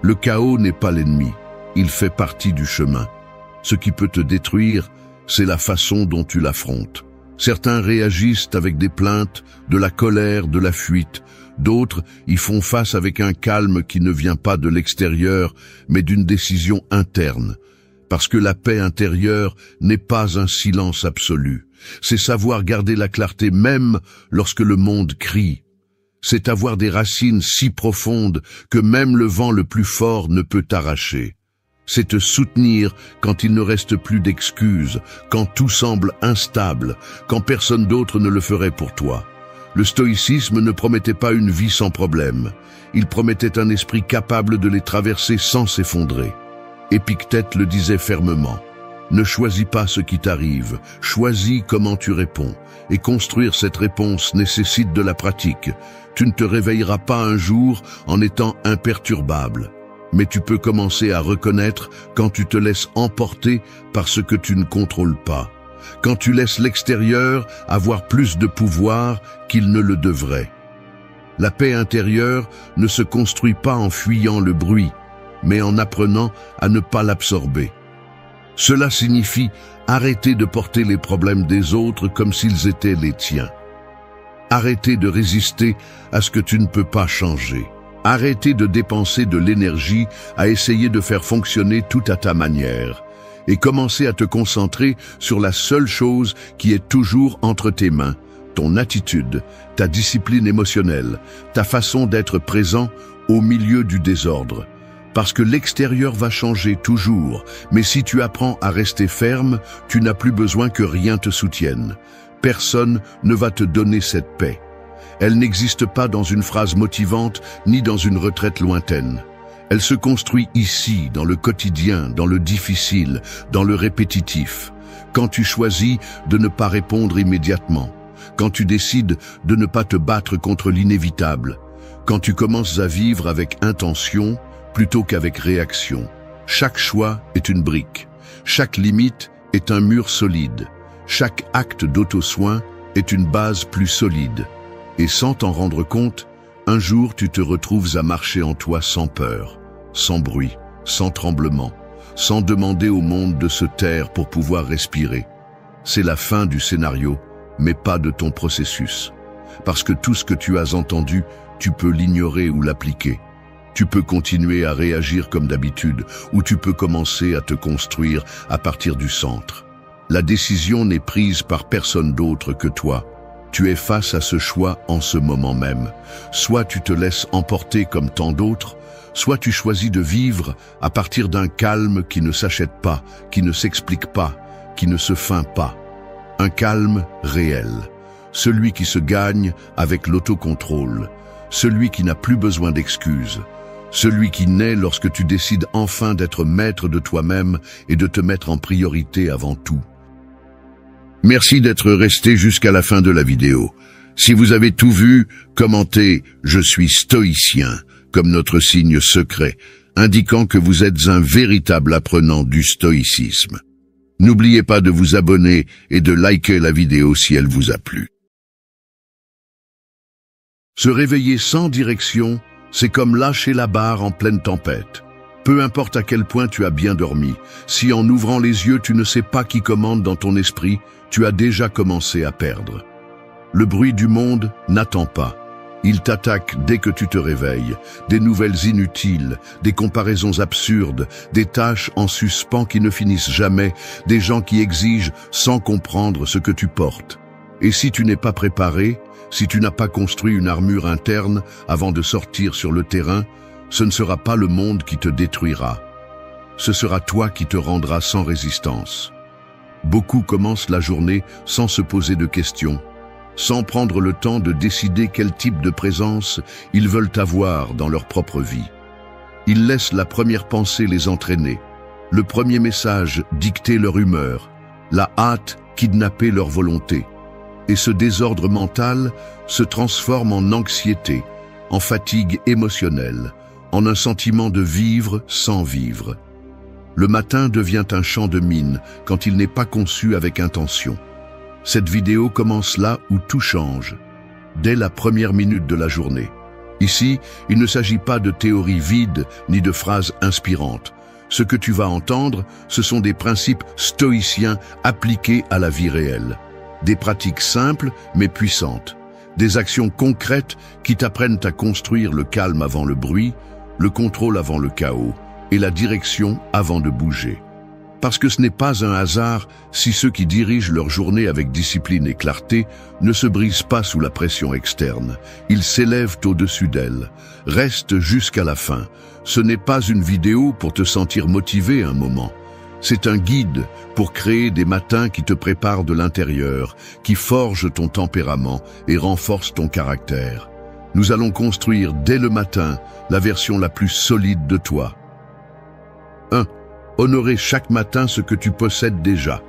Le chaos n'est pas l'ennemi, il fait partie du chemin. Ce qui peut te détruire, c'est la façon dont tu l'affrontes. Certains réagissent avec des plaintes, de la colère, de la fuite. D'autres y font face avec un calme qui ne vient pas de l'extérieur, mais d'une décision interne. Parce que la paix intérieure n'est pas un silence absolu. C'est savoir garder la clarté même lorsque le monde crie. C'est avoir des racines si profondes que même le vent le plus fort ne peut t'arracher. C'est te soutenir quand il ne reste plus d'excuses, quand tout semble instable, quand personne d'autre ne le ferait pour toi. Le stoïcisme ne promettait pas une vie sans problème. Il promettait un esprit capable de les traverser sans s'effondrer. Épictète le disait fermement. Ne choisis pas ce qui t'arrive, choisis comment tu réponds. Et construire cette réponse nécessite de la pratique. Tu ne te réveilleras pas un jour en étant imperturbable. Mais tu peux commencer à reconnaître quand tu te laisses emporter par ce que tu ne contrôles pas. Quand tu laisses l'extérieur avoir plus de pouvoir qu'il ne le devrait. La paix intérieure ne se construit pas en fuyant le bruit, mais en apprenant à ne pas l'absorber. Cela signifie arrêter de porter les problèmes des autres comme s'ils étaient les tiens. Arrêter de résister à ce que tu ne peux pas changer. Arrêter de dépenser de l'énergie à essayer de faire fonctionner tout à ta manière et commencer à te concentrer sur la seule chose qui est toujours entre tes mains, ton attitude, ta discipline émotionnelle, ta façon d'être présent au milieu du désordre. Parce que l'extérieur va changer toujours, mais si tu apprends à rester ferme, tu n'as plus besoin que rien te soutienne. Personne ne va te donner cette paix. Elle n'existe pas dans une phrase motivante ni dans une retraite lointaine. Elle se construit ici, dans le quotidien, dans le difficile, dans le répétitif. Quand tu choisis de ne pas répondre immédiatement, quand tu décides de ne pas te battre contre l'inévitable, quand tu commences à vivre avec intention plutôt qu'avec réaction. Chaque choix est une brique, chaque limite est un mur solide, chaque acte d'auto-soin est une base plus solide. Et sans t'en rendre compte, un jour tu te retrouves à marcher en toi sans peur, sans bruit, sans tremblement, sans demander au monde de se taire pour pouvoir respirer. C'est la fin du scénario, mais pas de ton processus. Parce que tout ce que tu as entendu, tu peux l'ignorer ou l'appliquer. Tu peux continuer à réagir comme d'habitude, ou tu peux commencer à te construire à partir du centre. La décision n'est prise par personne d'autre que toi. Tu es face à ce choix en ce moment même. Soit tu te laisses emporter comme tant d'autres, soit tu choisis de vivre à partir d'un calme qui ne s'achète pas, qui ne s'explique pas, qui ne se feint pas. Un calme réel. Celui qui se gagne avec l'autocontrôle. Celui qui n'a plus besoin d'excuses. Celui qui naît lorsque tu décides enfin d'être maître de toi-même et de te mettre en priorité avant tout. Merci d'être resté jusqu'à la fin de la vidéo. Si vous avez tout vu, commentez « Je suis stoïcien » comme notre signe secret, indiquant que vous êtes un véritable apprenant du stoïcisme. N'oubliez pas de vous abonner et de liker la vidéo si elle vous a plu. Se réveiller sans direction, c'est comme lâcher la barre en pleine tempête. Peu importe à quel point tu as bien dormi, si en ouvrant les yeux tu ne sais pas qui commande dans ton esprit, tu as déjà commencé à perdre. Le bruit du monde n'attend pas. Il t'attaque dès que tu te réveilles. Des nouvelles inutiles, des comparaisons absurdes, des tâches en suspens qui ne finissent jamais, des gens qui exigent sans comprendre ce que tu portes. Et si tu n'es pas préparé, si tu n'as pas construit une armure interne avant de sortir sur le terrain, ce ne sera pas le monde qui te détruira. Ce sera toi qui te rendras sans résistance. Beaucoup commencent la journée sans se poser de questions, sans prendre le temps de décider quel type de présence ils veulent avoir dans leur propre vie. Ils laissent la première pensée les entraîner, le premier message dicter leur humeur, la hâte kidnapper leur volonté. Et ce désordre mental se transforme en anxiété, en fatigue émotionnelle, en un sentiment de vivre sans vivre. Le matin devient un champ de mine quand il n'est pas conçu avec intention. Cette vidéo commence là où tout change, dès la première minute de la journée. Ici, il ne s'agit pas de théories vides ni de phrases inspirantes. Ce que tu vas entendre, ce sont des principes stoïciens appliqués à la vie réelle. Des pratiques simples mais puissantes. Des actions concrètes qui t'apprennent à construire le calme avant le bruit, le contrôle avant le chaos et la direction avant de bouger. Parce que ce n'est pas un hasard si ceux qui dirigent leur journée avec discipline et clarté ne se brisent pas sous la pression externe. Ils s'élèvent au-dessus d'elle, restent jusqu'à la fin. Ce n'est pas une vidéo pour te sentir motivé un moment. C'est un guide pour créer des matins qui te préparent de l'intérieur, qui forgent ton tempérament et renforcent ton caractère. Nous allons construire dès le matin la version la plus solide de toi. 1. Honorer chaque matin ce que tu possèdes déjà.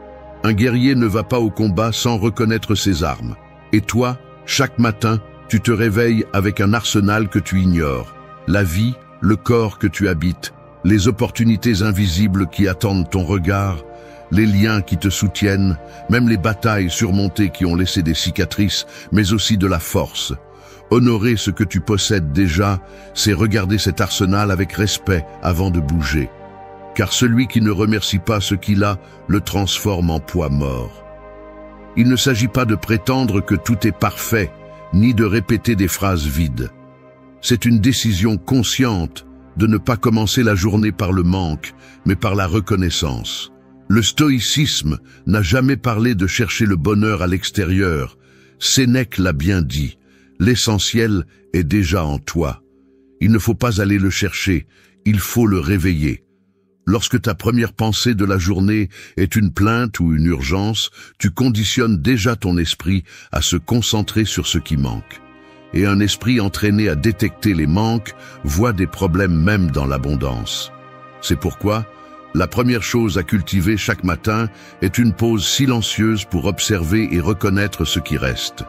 Un guerrier ne va pas au combat sans reconnaître ses armes. Et toi, chaque matin, tu te réveilles avec un arsenal que tu ignores. La vie, le corps que tu habites, les opportunités invisibles qui attendent ton regard, les liens qui te soutiennent, même les batailles surmontées qui ont laissé des cicatrices, mais aussi de la force. Honorer ce que tu possèdes déjà, c'est regarder cet arsenal avec respect avant de bouger. Car celui qui ne remercie pas ce qu'il a, le transforme en poids mort. Il ne s'agit pas de prétendre que tout est parfait, ni de répéter des phrases vides. C'est une décision consciente de ne pas commencer la journée par le manque, mais par la reconnaissance. Le stoïcisme n'a jamais parlé de chercher le bonheur à l'extérieur. Sénèque l'a bien dit, l'essentiel est déjà en toi. Il ne faut pas aller le chercher, il faut le réveiller. Lorsque ta première pensée de la journée est une plainte ou une urgence, tu conditionnes déjà ton esprit à se concentrer sur ce qui manque. et un esprit entraîné à détecter les manques voit des problèmes même dans l'abondance. C'est pourquoi la première chose à cultiver chaque matin est une pause silencieuse pour observer et reconnaître ce qui reste.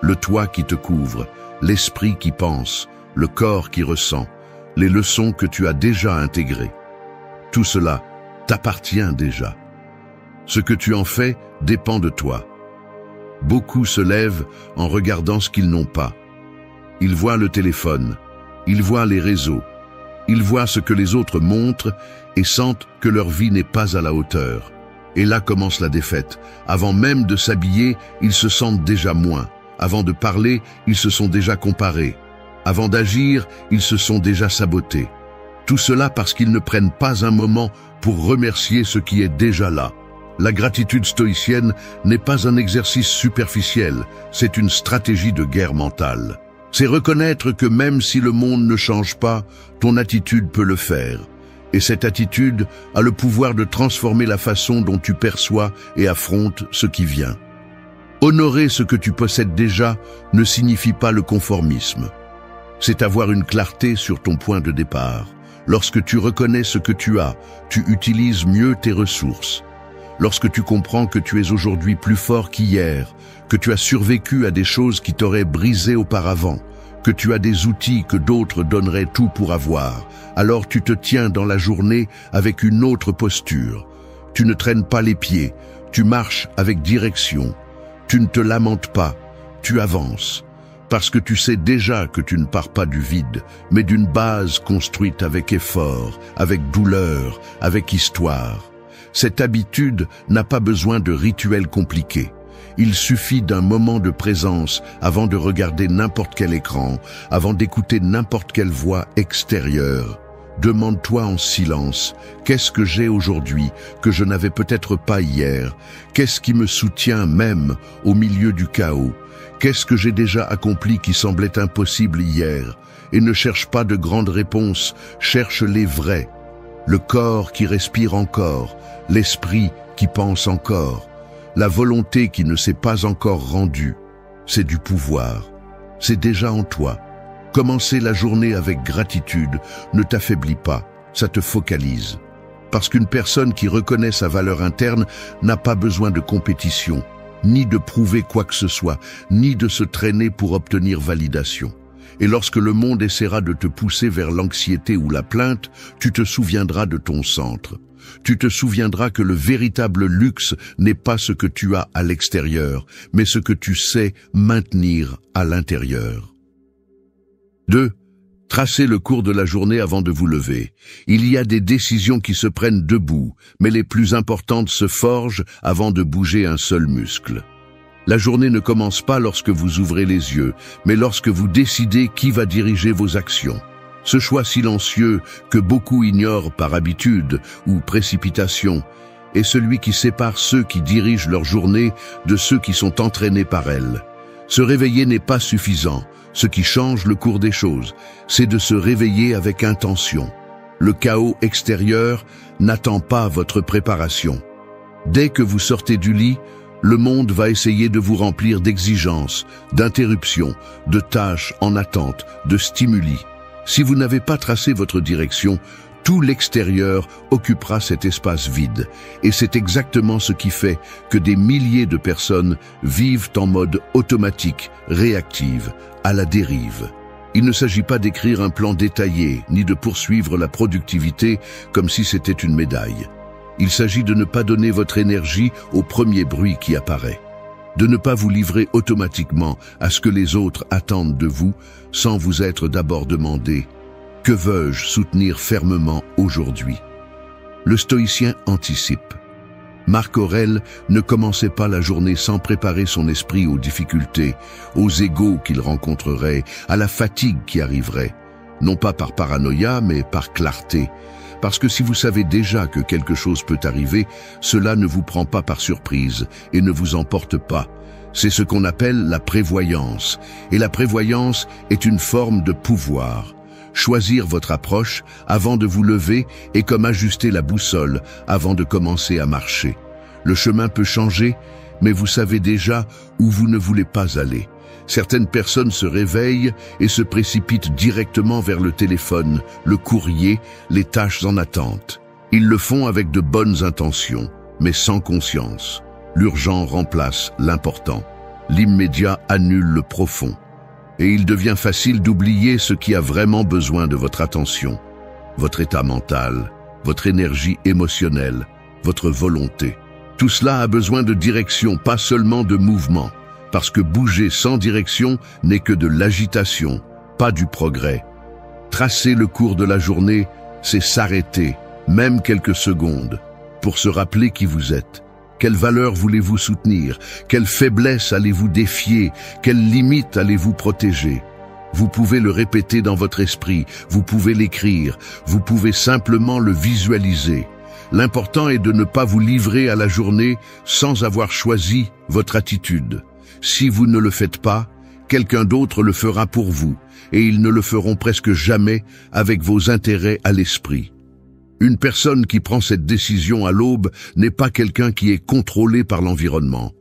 Le toit qui te couvre, l'esprit qui pense, le corps qui ressent, les leçons que tu as déjà intégrées. Tout cela t'appartient déjà. Ce que tu en fais dépend de toi. Beaucoup se lèvent en regardant ce qu'ils n'ont pas. Ils voient le téléphone, ils voient les réseaux, ils voient ce que les autres montrent et sentent que leur vie n'est pas à la hauteur. Et là commence la défaite. Avant même de s'habiller, ils se sentent déjà moins. Avant de parler, ils se sont déjà comparés. Avant d'agir, ils se sont déjà sabotés. Tout cela parce qu'ils ne prennent pas un moment pour remercier ce qui est déjà là. La gratitude stoïcienne n'est pas un exercice superficiel, c'est une stratégie de guerre mentale. C'est reconnaître que même si le monde ne change pas, ton attitude peut le faire. Et cette attitude a le pouvoir de transformer la façon dont tu perçois et affrontes ce qui vient. Honorer ce que tu possèdes déjà ne signifie pas le conformisme. C'est avoir une clarté sur ton point de départ. Lorsque tu reconnais ce que tu as, tu utilises mieux tes ressources. Lorsque tu comprends que tu es aujourd'hui plus fort qu'hier, que tu as survécu à des choses qui t'auraient brisé auparavant, que tu as des outils que d'autres donneraient tout pour avoir, alors tu te tiens dans la journée avec une autre posture. Tu ne traînes pas les pieds, tu marches avec direction. Tu ne te lamentes pas, tu avances. Parce que tu sais déjà que tu ne pars pas du vide, mais d'une base construite avec effort, avec douleur, avec histoire. Cette habitude n'a pas besoin de rituels compliqués. Il suffit d'un moment de présence avant de regarder n'importe quel écran, avant d'écouter n'importe quelle voix extérieure. Demande-toi en silence, qu'est-ce que j'ai aujourd'hui que je n'avais peut-être pas hier? Qu'est-ce qui me soutient même au milieu du chaos? Qu'est-ce que j'ai déjà accompli qui semblait impossible hier? Et ne cherche pas de grandes réponses, cherche les vraies. Le corps qui respire encore, l'esprit qui pense encore, la volonté qui ne s'est pas encore rendue, c'est du pouvoir. C'est déjà en toi. Commencer la journée avec gratitude ne t'affaiblit pas, ça te focalise. Parce qu'une personne qui reconnaît sa valeur interne n'a pas besoin de compétition, ni de prouver quoi que ce soit, ni de se traîner pour obtenir validation. Et lorsque le monde essaiera de te pousser vers l'anxiété ou la plainte, tu te souviendras de ton centre. Tu te souviendras que le véritable luxe n'est pas ce que tu as à l'extérieur, mais ce que tu sais maintenir à l'intérieur. 2. Tracez le cours de la journée avant de vous lever. Il y a des décisions qui se prennent debout, mais les plus importantes se forgent avant de bouger un seul muscle. La journée ne commence pas lorsque vous ouvrez les yeux, mais lorsque vous décidez qui va diriger vos actions. Ce choix silencieux que beaucoup ignorent par habitude ou précipitation est celui qui sépare ceux qui dirigent leur journée de ceux qui sont entraînés par elle. Se réveiller n'est pas suffisant. Ce qui change le cours des choses, c'est de se réveiller avec intention. Le chaos extérieur n'attend pas votre préparation. Dès que vous sortez du lit, le monde va essayer de vous remplir d'exigences, d'interruptions, de tâches en attente, de stimuli. Si vous n'avez pas tracé votre direction, tout l'extérieur occupera cet espace vide. Et c'est exactement ce qui fait que des milliers de personnes vivent en mode automatique, réactive, à la dérive. Il ne s'agit pas d'écrire un plan détaillé, ni de poursuivre la productivité comme si c'était une médaille. Il s'agit de ne pas donner votre énergie au premier bruit qui apparaît. De ne pas vous livrer automatiquement à ce que les autres attendent de vous sans vous être d'abord demandé « Que veux-je soutenir fermement aujourd'hui ?» Le stoïcien anticipe. Marc Aurèle ne commençait pas la journée sans préparer son esprit aux difficultés, aux égaux qu'il rencontrerait, à la fatigue qui arriverait. Non pas par paranoïa, mais par clarté. Parce que si vous savez déjà que quelque chose peut arriver, cela ne vous prend pas par surprise et ne vous emporte pas. C'est ce qu'on appelle la prévoyance. Et la prévoyance est une forme de pouvoir. Choisir votre approche avant de vous lever est comme ajuster la boussole avant de commencer à marcher. Le chemin peut changer, mais vous savez déjà où vous ne voulez pas aller. Certaines personnes se réveillent et se précipitent directement vers le téléphone, le courrier, les tâches en attente. Ils le font avec de bonnes intentions, mais sans conscience. L'urgent remplace l'important. L'immédiat annule le profond. Et il devient facile d'oublier ce qui a vraiment besoin de votre attention. Votre état mental, votre énergie émotionnelle, votre volonté. Tout cela a besoin de direction, pas seulement de mouvement. Parce que bouger sans direction n'est que de l'agitation, pas du progrès. Tracer le cours de la journée, c'est s'arrêter, même quelques secondes, pour se rappeler qui vous êtes. Quelle valeur voulez-vous soutenir? Quelle faiblesse allez-vous défier? Quelle limite allez-vous protéger? Vous pouvez le répéter dans votre esprit, vous pouvez l'écrire, vous pouvez simplement le visualiser. L'important est de ne pas vous livrer à la journée sans avoir choisi votre attitude. Si vous ne le faites pas, quelqu'un d'autre le fera pour vous, et ils ne le feront presque jamais avec vos intérêts à l'esprit. Une personne qui prend cette décision à l'aube n'est pas quelqu'un qui est contrôlé par l'environnement.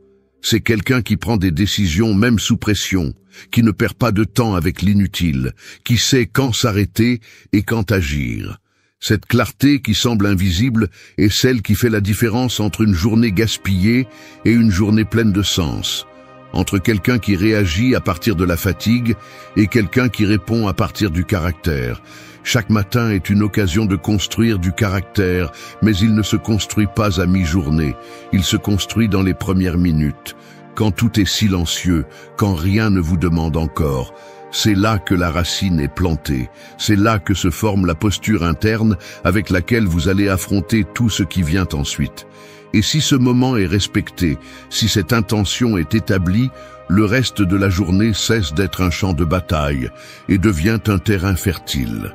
C'est quelqu'un qui prend des décisions même sous pression, qui ne perd pas de temps avec l'inutile, qui sait quand s'arrêter et quand agir. Cette clarté qui semble invisible est celle qui fait la différence entre une journée gaspillée et une journée pleine de sens, entre quelqu'un qui réagit à partir de la fatigue et quelqu'un qui répond à partir du caractère. Chaque matin est une occasion de construire du caractère, mais il ne se construit pas à mi-journée, il se construit dans les premières minutes, quand tout est silencieux, quand rien ne vous demande encore. C'est là que la racine est plantée, c'est là que se forme la posture interne avec laquelle vous allez affronter tout ce qui vient ensuite. Et si ce moment est respecté, si cette intention est établie, le reste de la journée cesse d'être un champ de bataille et devient un terrain fertile.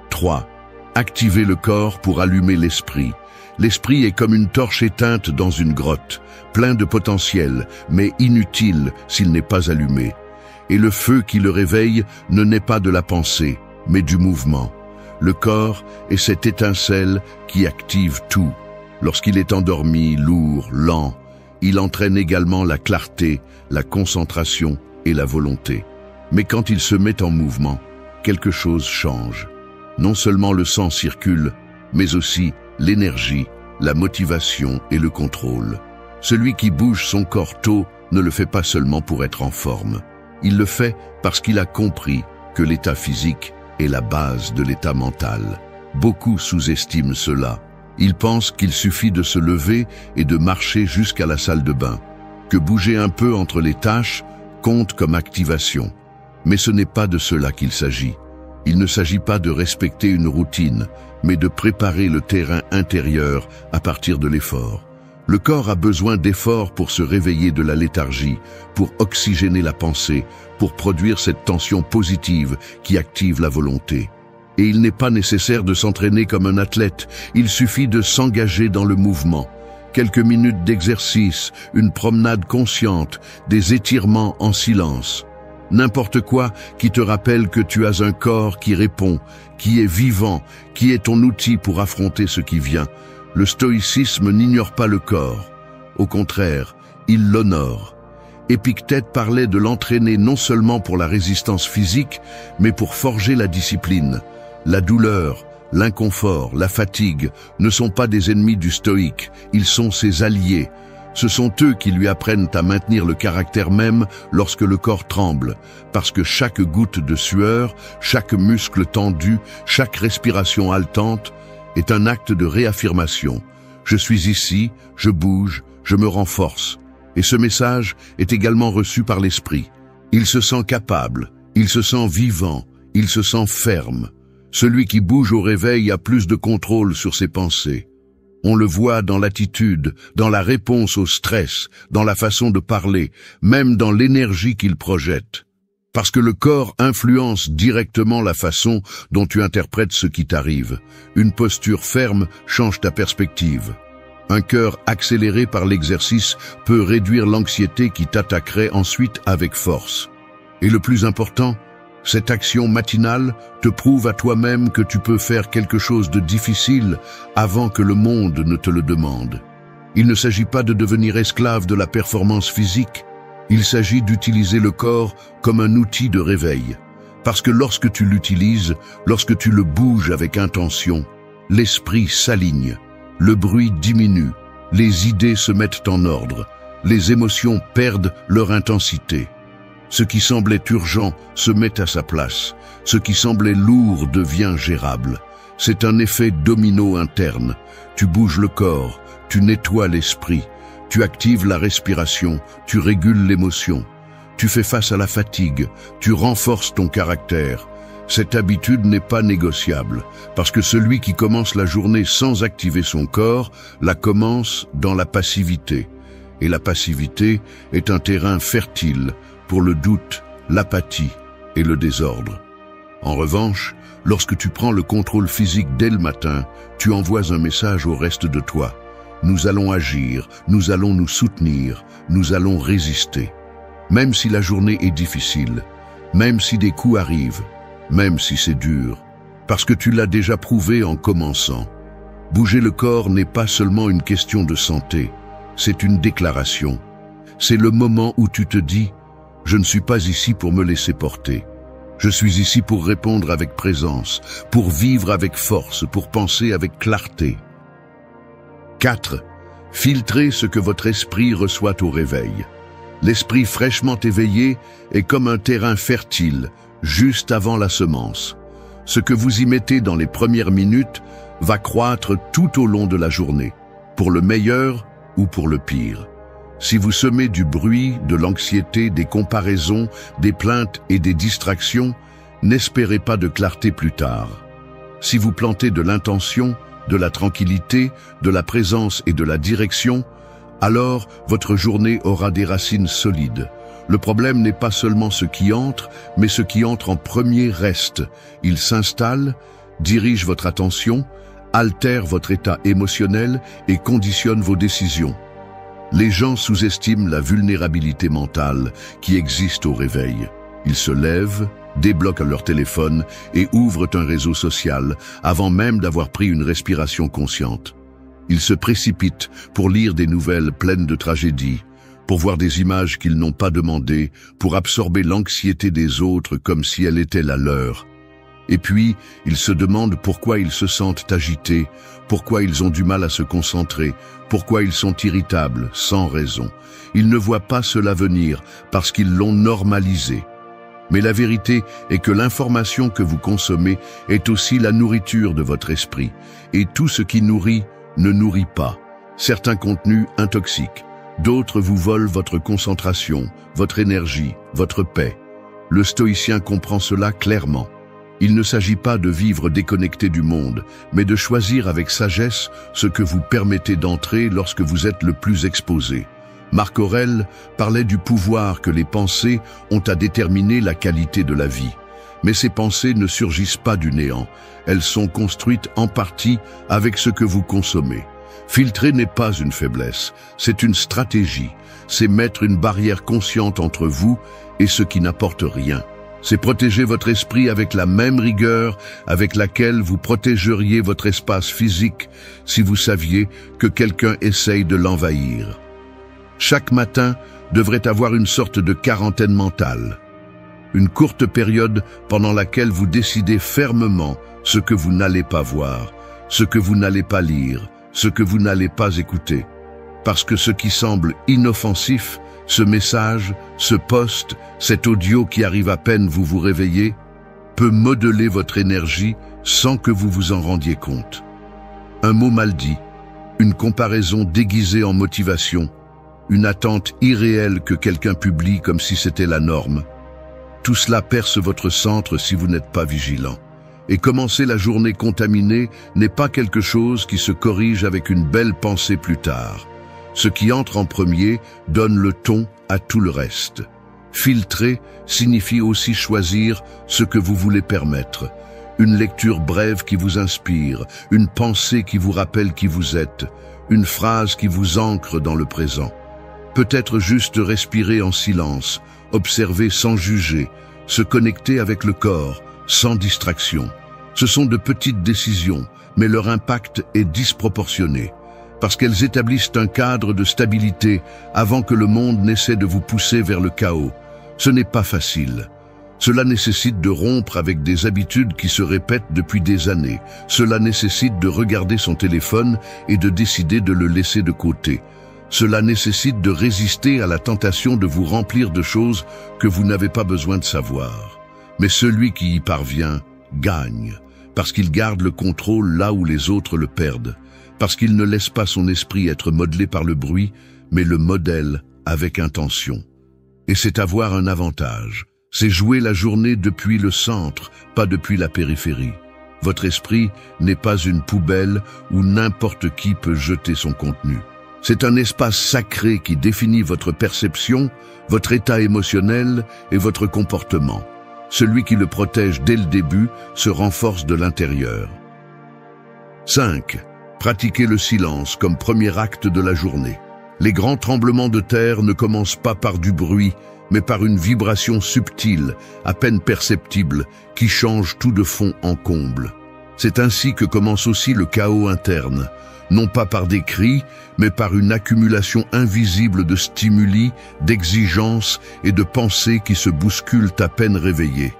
3. Activez le corps pour allumer l'esprit. L'esprit est comme une torche éteinte dans une grotte, plein de potentiel, mais inutile s'il n'est pas allumé. Et le feu qui le réveille ne naît pas de la pensée, mais du mouvement. Le corps est cette étincelle qui active tout. Lorsqu'il est endormi, lourd, lent, il entraîne également la clarté, la concentration et la volonté. Mais quand il se met en mouvement, quelque chose change. Non seulement le sang circule, mais aussi l'énergie, la motivation et le contrôle. Celui qui bouge son corps tôt ne le fait pas seulement pour être en forme. Il le fait parce qu'il a compris que l'état physique est la base de l'état mental. Beaucoup sous-estiment cela. Ils pensent qu'il suffit de se lever et de marcher jusqu'à la salle de bain, que bouger un peu entre les tâches compte comme activation. Mais ce n'est pas de cela qu'il s'agit. Il ne s'agit pas de respecter une routine, mais de préparer le terrain intérieur à partir de l'effort. Le corps a besoin d'efforts pour se réveiller de la léthargie, pour oxygéner la pensée, pour produire cette tension positive qui active la volonté. Et il n'est pas nécessaire de s'entraîner comme un athlète, il suffit de s'engager dans le mouvement. Quelques minutes d'exercice, une promenade consciente, des étirements en silence. N'importe quoi qui te rappelle que tu as un corps qui répond, qui est vivant, qui est ton outil pour affronter ce qui vient. Le stoïcisme n'ignore pas le corps. Au contraire, il l'honore. Épictète parlait de l'entraîner non seulement pour la résistance physique, mais pour forger la discipline. La douleur, l'inconfort, la fatigue ne sont pas des ennemis du stoïque, ils sont ses alliés. Ce sont eux qui lui apprennent à maintenir le caractère même lorsque le corps tremble, parce que chaque goutte de sueur, chaque muscle tendu, chaque respiration haletante est un acte de réaffirmation. Je suis ici, je bouge, je me renforce. Et ce message est également reçu par l'esprit. Il se sent capable, il se sent vivant, il se sent ferme. Celui qui bouge au réveil a plus de contrôle sur ses pensées. On le voit dans l'attitude, dans la réponse au stress, dans la façon de parler, même dans l'énergie qu'il projette. Parce que le corps influence directement la façon dont tu interprètes ce qui t'arrive. Une posture ferme change ta perspective. Un cœur accéléré par l'exercice peut réduire l'anxiété qui t'attaquerait ensuite avec force. Et le plus important, cette action matinale te prouve à toi-même que tu peux faire quelque chose de difficile avant que le monde ne te le demande. Il ne s'agit pas de devenir esclave de la performance physique, Il s'agit d'utiliser le corps comme un outil de réveil. Parce que lorsque tu l'utilises, lorsque tu le bouges avec intention, l'esprit s'aligne, le bruit diminue, les idées se mettent en ordre, les émotions perdent leur intensité. Ce qui semblait urgent se met à sa place, ce qui semblait lourd devient gérable. C'est un effet domino interne. Tu bouges le corps, tu nettoies l'esprit, tu actives la respiration, tu régules l'émotion. Tu fais face à la fatigue, tu renforces ton caractère. Cette habitude n'est pas négociable, parce que celui qui commence la journée sans activer son corps, la commence dans la passivité. Et la passivité est un terrain fertile pour le doute, l'apathie et le désordre. En revanche, lorsque tu prends le contrôle physique dès le matin, tu envoies un message au reste de toi. Nous allons agir, nous allons nous soutenir, nous allons résister. Même si la journée est difficile, même si des coups arrivent, même si c'est dur, parce que tu l'as déjà prouvé en commençant. Bouger le corps n'est pas seulement une question de santé, c'est une déclaration. C'est le moment où tu te dis « Je ne suis pas ici pour me laisser porter. Je suis ici pour répondre avec présence, pour vivre avec force, pour penser avec clarté. » 4. Filtrez ce que votre esprit reçoit au réveil. L'esprit fraîchement éveillé est comme un terrain fertile, juste avant la semence. Ce que vous y mettez dans les premières minutes va croître tout au long de la journée, pour le meilleur ou pour le pire. Si vous semez du bruit, de l'anxiété, des comparaisons, des plaintes et des distractions, n'espérez pas de clarté plus tard. Si vous plantez de l'intention, de la tranquillité, de la présence et de la direction, alors votre journée aura des racines solides. Le problème n'est pas seulement ce qui entre, mais ce qui entre en premier reste. Il s'installe, dirige votre attention, altère votre état émotionnel et conditionne vos décisions. Les gens sous-estiment la vulnérabilité mentale qui existe au réveil. Ils se lèvent, débloquent leur téléphone et ouvrent un réseau social avant même d'avoir pris une respiration consciente. Ils se précipitent pour lire des nouvelles pleines de tragédies, pour voir des images qu'ils n'ont pas demandées, pour absorber l'anxiété des autres comme si elle était la leur. Et puis, ils se demandent pourquoi ils se sentent agités, pourquoi ils ont du mal à se concentrer, pourquoi ils sont irritables, sans raison. Ils ne voient pas cela venir parce qu'ils l'ont normalisé. Mais la vérité est que l'information que vous consommez est aussi la nourriture de votre esprit. Et tout ce qui nourrit ne nourrit pas. Certains contenus intoxiquent, d'autres vous volent votre concentration, votre énergie, votre paix. Le stoïcien comprend cela clairement. Il ne s'agit pas de vivre déconnecté du monde, mais de choisir avec sagesse ce que vous permettez d'entrer lorsque vous êtes le plus exposé. Marc Aurèle parlait du pouvoir que les pensées ont à déterminer la qualité de la vie. Mais ces pensées ne surgissent pas du néant. Elles sont construites en partie avec ce que vous consommez. Filtrer n'est pas une faiblesse, c'est une stratégie. C'est mettre une barrière consciente entre vous et ce qui n'apporte rien. C'est protéger votre esprit avec la même rigueur avec laquelle vous protégeriez votre espace physique si vous saviez que quelqu'un essaye de l'envahir. Chaque matin devrait avoir une sorte de quarantaine mentale. Une courte période pendant laquelle vous décidez fermement ce que vous n'allez pas voir, ce que vous n'allez pas lire, ce que vous n'allez pas écouter. Parce que ce qui semble inoffensif, ce message, ce post, cet audio qui arrive à peine vous vous réveillez, peut modeler votre énergie sans que vous vous en rendiez compte. Un mot mal dit, une comparaison déguisée en motivation, une attente irréelle que quelqu'un publie comme si c'était la norme. Tout cela perce votre centre si vous n'êtes pas vigilant. Et commencer la journée contaminée n'est pas quelque chose qui se corrige avec une belle pensée plus tard. Ce qui entre en premier donne le ton à tout le reste. Filtrer signifie aussi choisir ce que vous voulez permettre. Une lecture brève qui vous inspire, une pensée qui vous rappelle qui vous êtes, une phrase qui vous ancre dans le présent. Peut-être juste respirer en silence, observer sans juger, se connecter avec le corps, sans distraction. Ce sont de petites décisions, mais leur impact est disproportionné. parce qu'elles établissent un cadre de stabilité avant que le monde n'essaie de vous pousser vers le chaos. Ce n'est pas facile. Cela nécessite de rompre avec des habitudes qui se répètent depuis des années. Cela nécessite de regarder son téléphone et de décider de le laisser de côté. Cela nécessite de résister à la tentation de vous remplir de choses que vous n'avez pas besoin de savoir. Mais celui qui y parvient gagne, parce qu'il garde le contrôle là où les autres le perdent. Parce qu'il ne laisse pas son esprit être modelé par le bruit, mais le modèle avec intention. Et c'est avoir un avantage. C'est jouer la journée depuis le centre, pas depuis la périphérie. Votre esprit n'est pas une poubelle où n'importe qui peut jeter son contenu. C'est un espace sacré qui définit votre perception, votre état émotionnel et votre comportement. Celui qui le protège dès le début se renforce de l'intérieur. 5. Pratiquez le silence comme premier acte de la journée. Les grands tremblements de terre ne commencent pas par du bruit, mais par une vibration subtile, à peine perceptible, qui change tout de fond en comble. C'est ainsi que commence aussi le chaos interne, non pas par des cris, mais par une accumulation invisible de stimuli, d'exigences et de pensées qui se bousculent à peine réveillées.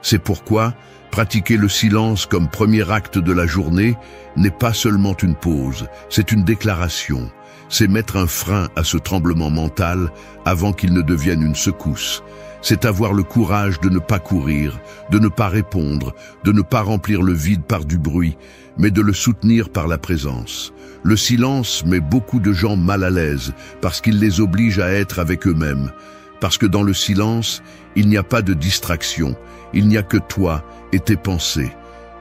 C'est pourquoi pratiquer le silence comme premier acte de la journée n'est pas seulement une pause, c'est une déclaration. C'est mettre un frein à ce tremblement mental avant qu'il ne devienne une secousse. C'est avoir le courage de ne pas courir, de ne pas répondre, de ne pas remplir le vide par du bruit, mais de le soutenir par la présence. Le silence met beaucoup de gens mal à l'aise parce qu'il les oblige à être avec eux-mêmes. Parce que dans le silence, il n'y a pas de distraction, il n'y a que toi et tes pensées.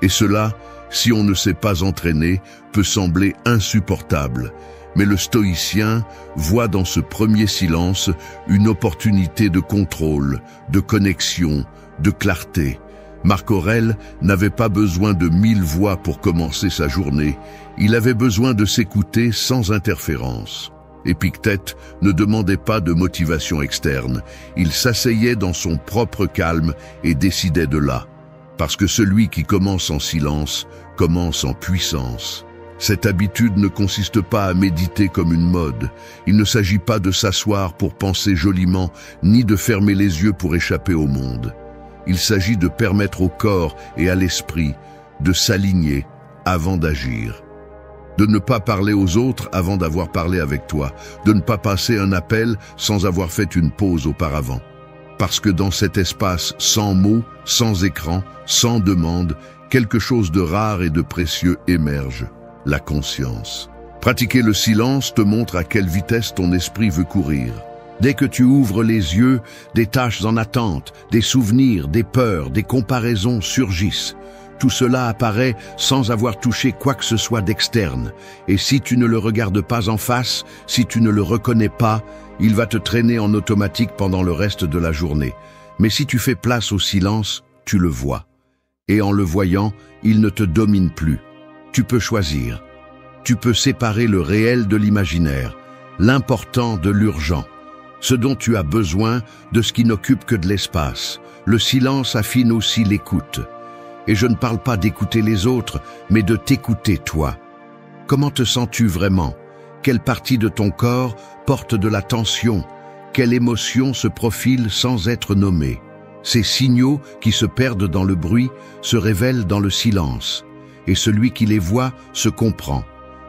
Et cela, si on ne s'est pas entraîné, peut sembler insupportable. Mais le stoïcien voit dans ce premier silence une opportunité de contrôle, de connexion, de clarté. Marc Aurèle n'avait pas besoin de 1000 voix pour commencer sa journée, il avait besoin de s'écouter sans interférence. Épictète ne demandait pas de motivation externe, il s'asseyait dans son propre calme et décidait de là. Parce que celui qui commence en silence commence en puissance. Cette habitude ne consiste pas à méditer comme une mode. Il ne s'agit pas de s'asseoir pour penser joliment, ni de fermer les yeux pour échapper au monde. Il s'agit de permettre au corps et à l'esprit de s'aligner avant d'agir. De ne pas parler aux autres avant d'avoir parlé avec toi. De ne pas passer un appel sans avoir fait une pause auparavant. Parce que dans cet espace sans mots, sans écran, sans demande, quelque chose de rare et de précieux émerge. La conscience. Pratiquer le silence te montre à quelle vitesse ton esprit veut courir. Dès que tu ouvres les yeux, des tâches en attente, des souvenirs, des peurs, des comparaisons surgissent. Tout cela apparaît sans avoir touché quoi que ce soit d'externe. Et si tu ne le regardes pas en face, si tu ne le reconnais pas, il va te traîner en automatique pendant le reste de la journée. Mais si tu fais place au silence, tu le vois. Et en le voyant, il ne te domine plus. Tu peux choisir. Tu peux séparer le réel de l'imaginaire, l'important de l'urgent, ce dont tu as besoin de ce qui n'occupe que de l'espace. Le silence affine aussi l'écoute. Et je ne parle pas d'écouter les autres, mais de t'écouter toi. Comment te sens-tu vraiment? Quelle partie de ton corps porte de la tension? Quelle émotion se profile sans être nommée? Ces signaux qui se perdent dans le bruit se révèlent dans le silence. Et celui qui les voit se comprend.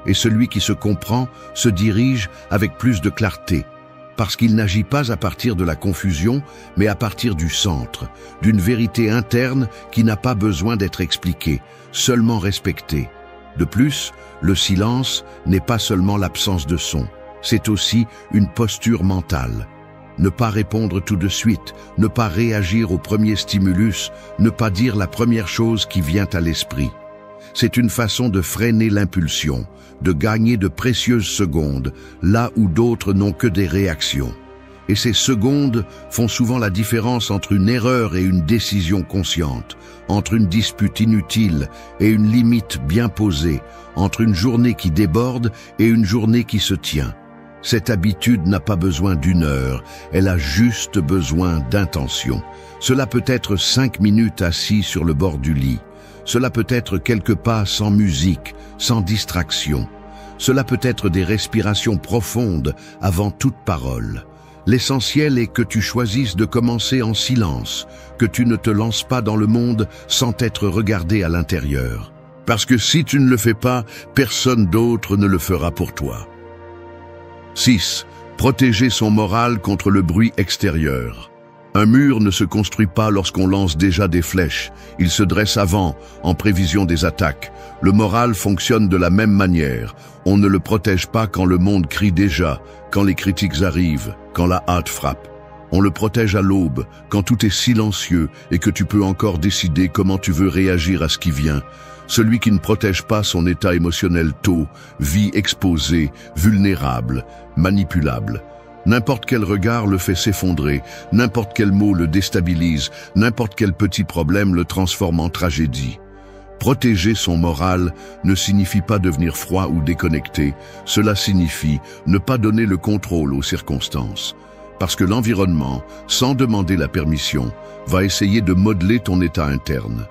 Et celui qui se comprend se dirige avec plus de clarté. Parce qu'il n'agit pas à partir de la confusion, mais à partir du centre, d'une vérité interne qui n'a pas besoin d'être expliquée, seulement respectée. De plus, le silence n'est pas seulement l'absence de son, c'est aussi une posture mentale. Ne pas répondre tout de suite, ne pas réagir au premier stimulus, ne pas dire la première chose qui vient à l'esprit. C'est une façon de freiner l'impulsion, de gagner de précieuses secondes, là où d'autres n'ont que des réactions. Et ces secondes font souvent la différence entre une erreur et une décision consciente, entre une dispute inutile et une limite bien posée, entre une journée qui déborde et une journée qui se tient. Cette habitude n'a pas besoin d'une heure, elle a juste besoin d'intention. Cela peut être 5 minutes assis sur le bord du lit. Cela peut être quelques pas sans musique, sans distraction. Cela peut être des respirations profondes avant toute parole. L'essentiel est que tu choisisses de commencer en silence, que tu ne te lances pas dans le monde sans t'être regardé à l'intérieur. Parce que si tu ne le fais pas, personne d'autre ne le fera pour toi. 6. Protéger son moral contre le bruit extérieur. Un mur ne se construit pas lorsqu'on lance déjà des flèches. Il se dresse avant, en prévision des attaques. Le moral fonctionne de la même manière. On ne le protège pas quand le monde crie déjà, quand les critiques arrivent, quand la hâte frappe. On le protège à l'aube, quand tout est silencieux et que tu peux encore décider comment tu veux réagir à ce qui vient. Celui qui ne protège pas son état émotionnel tôt, vit exposé, vulnérable, manipulable. N'importe quel regard le fait s'effondrer, n'importe quel mot le déstabilise, n'importe quel petit problème le transforme en tragédie. Protéger son moral ne signifie pas devenir froid ou déconnecté, cela signifie ne pas donner le contrôle aux circonstances. Parce que l'environnement, sans demander la permission, va essayer de modeler ton état interne.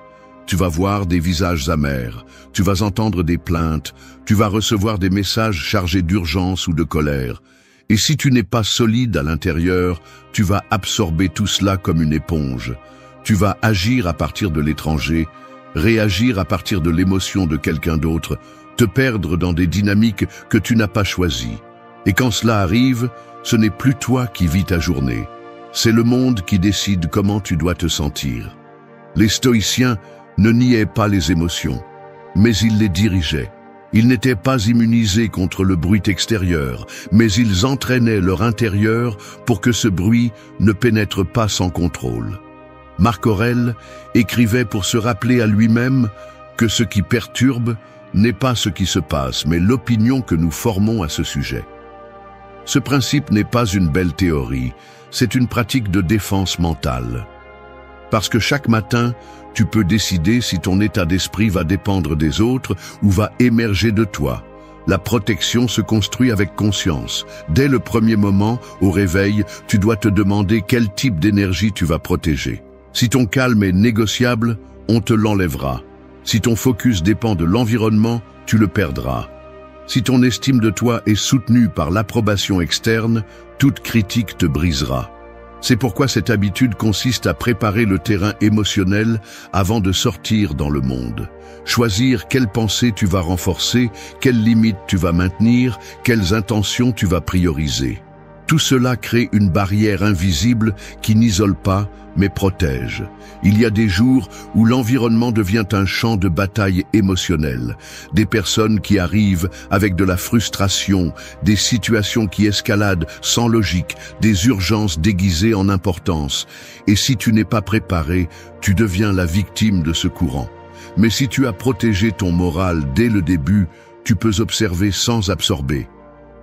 Tu vas voir des visages amers, tu vas entendre des plaintes, tu vas recevoir des messages chargés d'urgence ou de colère. Et si tu n'es pas solide à l'intérieur, tu vas absorber tout cela comme une éponge. Tu vas agir à partir de l'étranger, réagir à partir de l'émotion de quelqu'un d'autre, te perdre dans des dynamiques que tu n'as pas choisies. Et quand cela arrive, ce n'est plus toi qui vis ta journée. C'est le monde qui décide comment tu dois te sentir. Les stoïciens ne niaient pas les émotions, mais ils les dirigeaient. Ils n'étaient pas immunisés contre le bruit extérieur, mais ils entraînaient leur intérieur pour que ce bruit ne pénètre pas sans contrôle. Marc Aurèle écrivait pour se rappeler à lui-même que ce qui perturbe n'est pas ce qui se passe, mais l'opinion que nous formons à ce sujet. Ce principe n'est pas une belle théorie, c'est une pratique de défense mentale. Parce que chaque matin, tu peux décider si ton état d'esprit va dépendre des autres ou va émerger de toi. La protection se construit avec conscience. Dès le premier moment, au réveil, tu dois te demander quel type d'énergie tu vas protéger. Si ton calme est négociable, on te l'enlèvera. Si ton focus dépend de l'environnement, tu le perdras. Si ton estime de toi est soutenue par l'approbation externe, toute critique te brisera. C'est pourquoi cette habitude consiste à préparer le terrain émotionnel avant de sortir dans le monde. Choisir quelles pensées tu vas renforcer, quelles limites tu vas maintenir, quelles intentions tu vas prioriser. Tout cela crée une barrière invisible qui n'isole pas, mais protège. Il y a des jours où l'environnement devient un champ de bataille émotionnelle. Des personnes qui arrivent avec de la frustration, des situations qui escaladent sans logique, des urgences déguisées en importance. Et si tu n'es pas préparé, tu deviens la victime de ce courant. Mais si tu as protégé ton moral dès le début, tu peux observer sans absorber.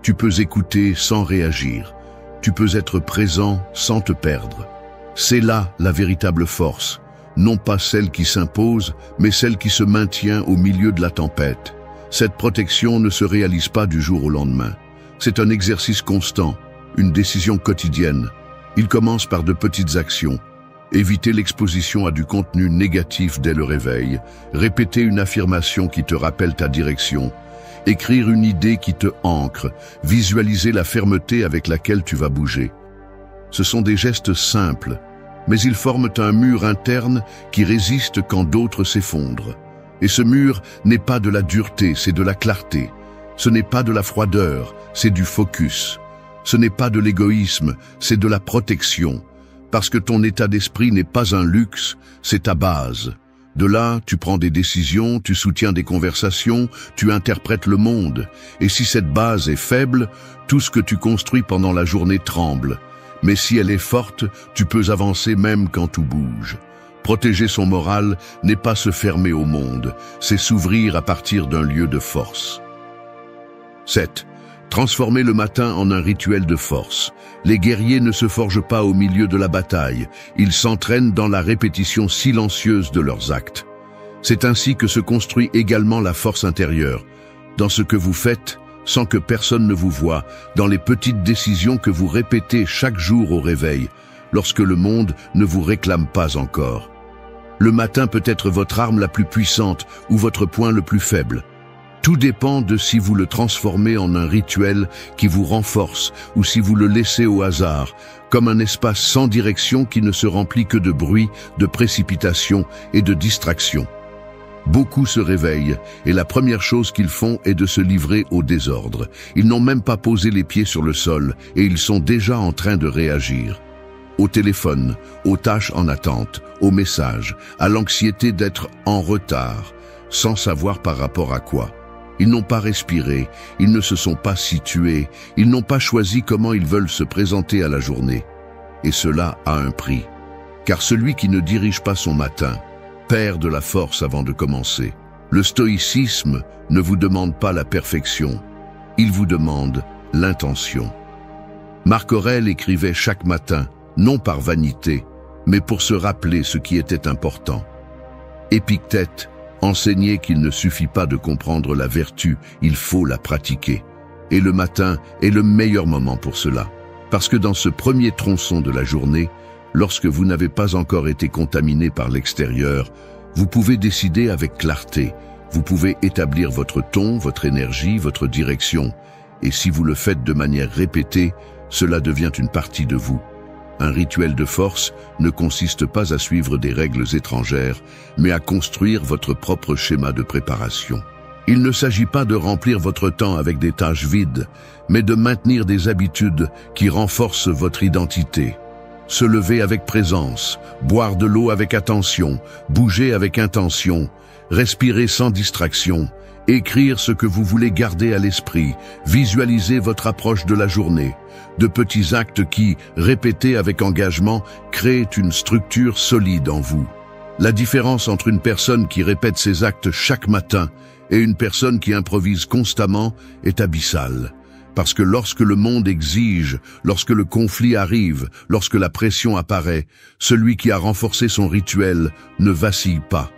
Tu peux écouter sans réagir. Tu peux être présent sans te perdre. C'est là la véritable force, non pas celle qui s'impose, mais celle qui se maintient au milieu de la tempête. Cette protection ne se réalise pas du jour au lendemain. C'est un exercice constant, une décision quotidienne. Il commence par de petites actions. Éviter l'exposition à du contenu négatif dès le réveil, répéter une affirmation qui te rappelle ta direction, écrire une idée qui te ancre, visualiser la fermeté avec laquelle tu vas bouger. Ce sont des gestes simples, mais ils forment un mur interne qui résiste quand d'autres s'effondrent. Et ce mur n'est pas de la dureté, c'est de la clarté. Ce n'est pas de la froideur, c'est du focus. Ce n'est pas de l'égoïsme, c'est de la protection. Parce que ton état d'esprit n'est pas un luxe, c'est ta base. De là, tu prends des décisions, tu soutiens des conversations, tu interprètes le monde. Et si cette base est faible, tout ce que tu construis pendant la journée tremble. Mais si elle est forte, tu peux avancer même quand tout bouge. Protéger son moral n'est pas se fermer au monde, c'est s'ouvrir à partir d'un lieu de force. 7. Transformer le matin en un rituel de force. Les guerriers ne se forgent pas au milieu de la bataille, ils s'entraînent dans la répétition silencieuse de leurs actes. C'est ainsi que se construit également la force intérieure, dans ce que vous faites, sans que personne ne vous voie, dans les petites décisions que vous répétez chaque jour au réveil, lorsque le monde ne vous réclame pas encore. Le matin peut être votre arme la plus puissante ou votre point le plus faible. Tout dépend de si vous le transformez en un rituel qui vous renforce ou si vous le laissez au hasard, comme un espace sans direction qui ne se remplit que de bruit, de précipitation et de distraction. Beaucoup se réveillent et la première chose qu'ils font est de se livrer au désordre. Ils n'ont même pas posé les pieds sur le sol et ils sont déjà en train de réagir. Au téléphone, aux tâches en attente, aux messages, à l'anxiété d'être en retard, sans savoir par rapport à quoi. Ils n'ont pas respiré, ils ne se sont pas situés, ils n'ont pas choisi comment ils veulent se présenter à la journée. Et cela a un prix. Car celui qui ne dirige pas son matin perd de la force avant de commencer. Le stoïcisme ne vous demande pas la perfection, il vous demande l'intention. Marc Aurèle écrivait chaque matin, non par vanité, mais pour se rappeler ce qui était important. Épictète enseignait qu'il ne suffit pas de comprendre la vertu, il faut la pratiquer. Et le matin est le meilleur moment pour cela. Parce que dans ce premier tronçon de la journée, lorsque vous n'avez pas encore été contaminé par l'extérieur, vous pouvez décider avec clarté, vous pouvez établir votre ton, votre énergie, votre direction. Et si vous le faites de manière répétée, cela devient une partie de vous. Un rituel de force ne consiste pas à suivre des règles étrangères, mais à construire votre propre schéma de préparation. Il ne s'agit pas de remplir votre temps avec des tâches vides, mais de maintenir des habitudes qui renforcent votre identité. Se lever avec présence, boire de l'eau avec attention, bouger avec intention, respirer sans distraction, écrire ce que vous voulez garder à l'esprit, visualiser votre approche de la journée. De petits actes qui, répétés avec engagement, créent une structure solide en vous. La différence entre une personne qui répète ses actes chaque matin et une personne qui improvise constamment est abyssale. Parce que lorsque le monde exige, lorsque le conflit arrive, lorsque la pression apparaît, celui qui a renforcé son rituel ne vacille pas.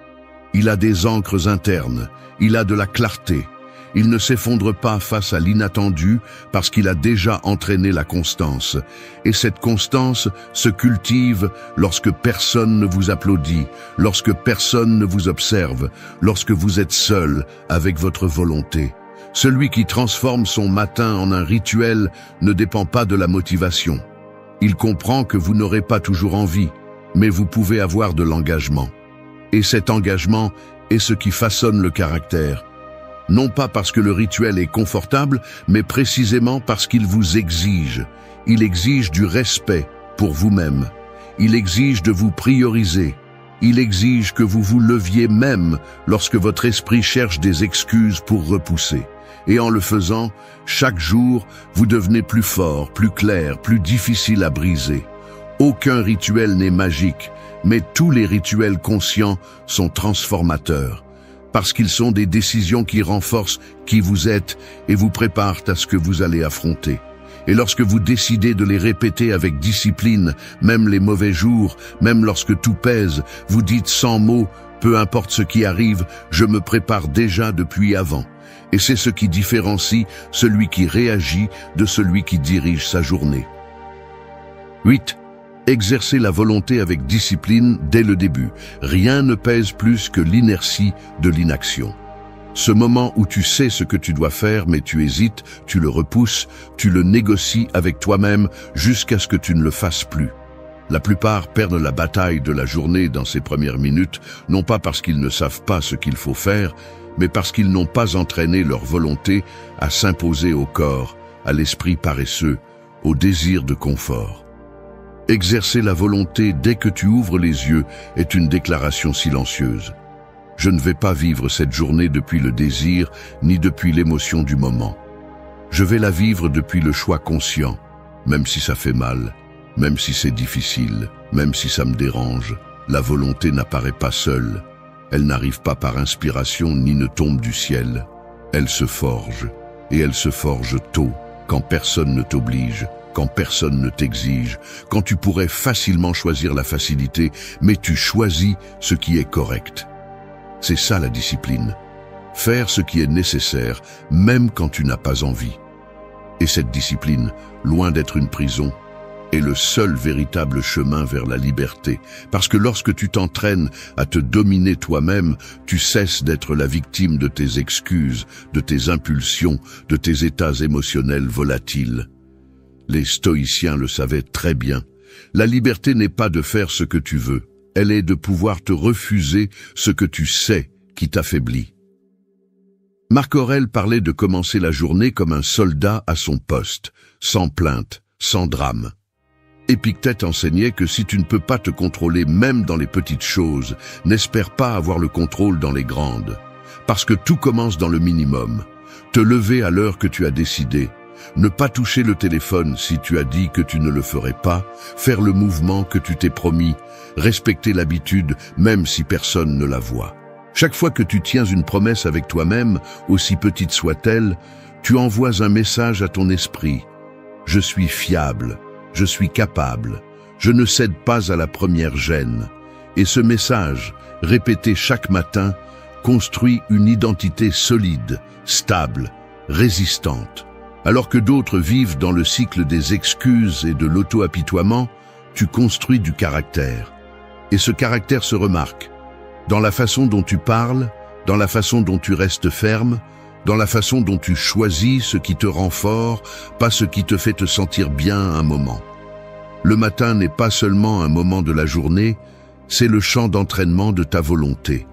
Il a des ancres internes, il a de la clarté. Il ne s'effondre pas face à l'inattendu parce qu'il a déjà entraîné la constance. Et cette constance se cultive lorsque personne ne vous applaudit, lorsque personne ne vous observe, lorsque vous êtes seul avec votre volonté. Celui qui transforme son matin en un rituel ne dépend pas de la motivation. Il comprend que vous n'aurez pas toujours envie, mais vous pouvez avoir de l'engagement. Et cet engagement est ce qui façonne le caractère. Non pas parce que le rituel est confortable, mais précisément parce qu'il vous exige. Il exige du respect pour vous-même. Il exige de vous prioriser. Il exige que vous vous leviez même lorsque votre esprit cherche des excuses pour repousser. Et en le faisant, chaque jour, vous devenez plus fort, plus clair, plus difficile à briser. Aucun rituel n'est magique, mais tous les rituels conscients sont transformateurs. Parce qu'ils sont des décisions qui renforcent qui vous êtes et vous préparent à ce que vous allez affronter. Et lorsque vous décidez de les répéter avec discipline, même les mauvais jours, même lorsque tout pèse, vous dites sans mots, peu importe ce qui arrive, je me prépare déjà depuis avant. Et c'est ce qui différencie celui qui réagit de celui qui dirige sa journée. 8. Exercer la volonté avec discipline dès le début. Rien ne pèse plus que l'inertie de l'inaction. Ce moment où tu sais ce que tu dois faire mais tu hésites, tu le repousses, tu le négocies avec toi-même jusqu'à ce que tu ne le fasses plus. La plupart perdent la bataille de la journée dans ces premières minutes, non pas parce qu'ils ne savent pas ce qu'il faut faire, mais parce qu'ils n'ont pas entraîné leur volonté à s'imposer au corps, à l'esprit paresseux, au désir de confort. Exercer la volonté dès que tu ouvres les yeux est une déclaration silencieuse. Je ne vais pas vivre cette journée depuis le désir ni depuis l'émotion du moment. Je vais la vivre depuis le choix conscient, même si ça fait mal, même si c'est difficile, même si ça me dérange. La volonté n'apparaît pas seule. Elle n'arrive pas par inspiration ni ne tombe du ciel. Elle se forge, et elle se forge tôt, quand personne ne t'oblige, quand personne ne t'exige, quand tu pourrais facilement choisir la facilité, mais tu choisis ce qui est correct. C'est ça la discipline. Faire ce qui est nécessaire, même quand tu n'as pas envie. Et cette discipline, loin d'être une prison, est le seul véritable chemin vers la liberté. Parce que lorsque tu t'entraînes à te dominer toi-même, tu cesses d'être la victime de tes excuses, de tes impulsions, de tes états émotionnels volatiles. Les stoïciens le savaient très bien. La liberté n'est pas de faire ce que tu veux. Elle est de pouvoir te refuser ce que tu sais qui t'affaiblit. Marc Aurèle parlait de commencer la journée comme un soldat à son poste, sans plainte, sans drame. Épictète enseignait que si tu ne peux pas te contrôler même dans les petites choses, n'espère pas avoir le contrôle dans les grandes. Parce que tout commence dans le minimum. Te lever à l'heure que tu as décidé. Ne pas toucher le téléphone si tu as dit que tu ne le ferais pas. Faire le mouvement que tu t'es promis. Respecter l'habitude même si personne ne la voit. Chaque fois que tu tiens une promesse avec toi-même, aussi petite soit-elle, tu envoies un message à ton esprit. Je suis fiable, je suis capable, je ne cède pas à la première gêne. Et ce message, répété chaque matin, construit une identité solide, stable, résistante. Alors que d'autres vivent dans le cycle des excuses et de l'auto-apitoiement, tu construis du caractère. Et ce caractère se remarque dans la façon dont tu parles, dans la façon dont tu restes ferme, dans la façon dont tu choisis ce qui te rend fort, pas ce qui te fait te sentir bien un moment. Le matin n'est pas seulement un moment de la journée, c'est le champ d'entraînement de ta volonté.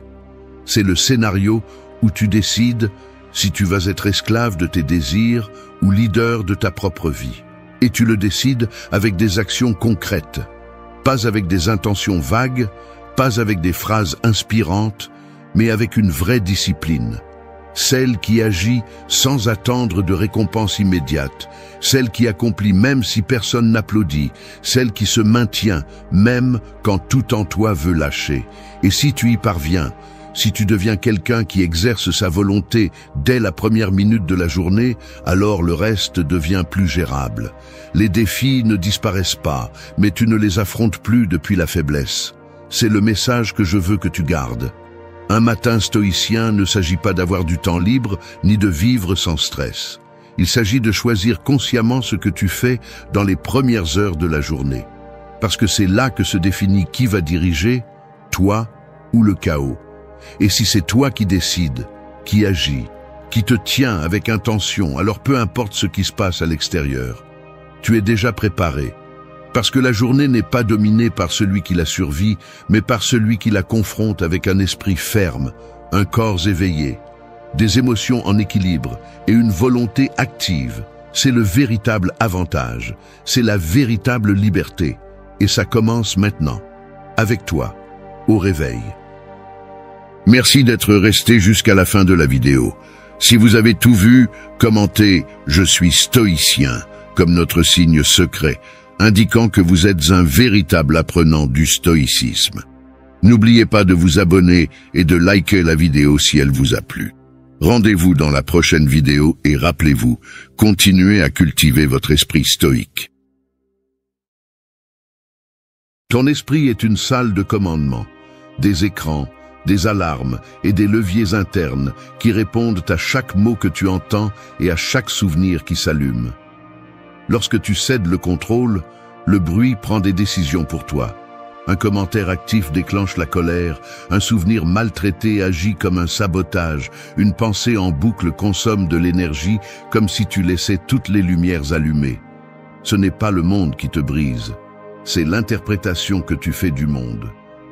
C'est le scénario où tu décides si tu vas être esclave de tes désirs ou leader de ta propre vie. Et tu le décides avec des actions concrètes, pas avec des intentions vagues, pas avec des phrases inspirantes, mais avec une vraie discipline. Celle qui agit sans attendre de récompense immédiate, celle qui accomplit même si personne n'applaudit, celle qui se maintient même quand tout en toi veut lâcher. Et si tu y parviens, si tu deviens quelqu'un qui exerce sa volonté dès la première minute de la journée, alors le reste devient plus gérable. Les défis ne disparaissent pas, mais tu ne les affrontes plus depuis la faiblesse. C'est le message que je veux que tu gardes. Un matin stoïcien ne s'agit pas d'avoir du temps libre, ni de vivre sans stress. Il s'agit de choisir consciemment ce que tu fais dans les premières heures de la journée. Parce que c'est là que se définit qui va diriger, toi ou le chaos. Et si c'est toi qui décides, qui agis, qui te tiens avec intention, alors peu importe ce qui se passe à l'extérieur, tu es déjà préparé. Parce que la journée n'est pas dominée par celui qui la survit, mais par celui qui la confronte avec un esprit ferme, un corps éveillé, des émotions en équilibre et une volonté active. C'est le véritable avantage, c'est la véritable liberté. Et ça commence maintenant, avec toi, au réveil. Merci d'être resté jusqu'à la fin de la vidéo. Si vous avez tout vu, commentez « Je suis stoïcien » comme notre signe secret, indiquant que vous êtes un véritable apprenant du stoïcisme. N'oubliez pas de vous abonner et de liker la vidéo si elle vous a plu. Rendez-vous dans la prochaine vidéo et rappelez-vous, continuez à cultiver votre esprit stoïque. Ton esprit est une salle de commandement, des écrans, des alarmes et des leviers internes qui répondent à chaque mot que tu entends et à chaque souvenir qui s'allume. Lorsque tu cèdes le contrôle, le bruit prend des décisions pour toi. Un commentaire actif déclenche la colère, un souvenir maltraité agit comme un sabotage, une pensée en boucle consomme de l'énergie comme si tu laissais toutes les lumières allumées. Ce n'est pas le monde qui te brise, c'est l'interprétation que tu fais du monde.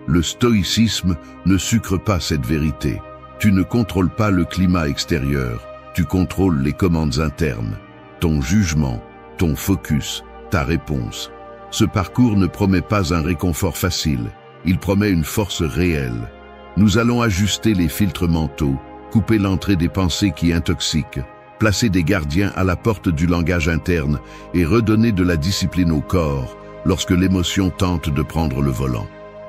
Le stoïcisme ne sucre pas cette vérité. Tu ne contrôles pas le climat extérieur, tu contrôles les commandes internes, ton jugement, ton focus, ta réponse. Ce parcours ne promet pas un réconfort facile, il promet une force réelle. Nous allons ajuster les filtres mentaux, couper l'entrée des pensées qui intoxiquent, placer des gardiens à la porte du langage interne et redonner de la discipline au corps lorsque l'émotion tente de prendre le volant.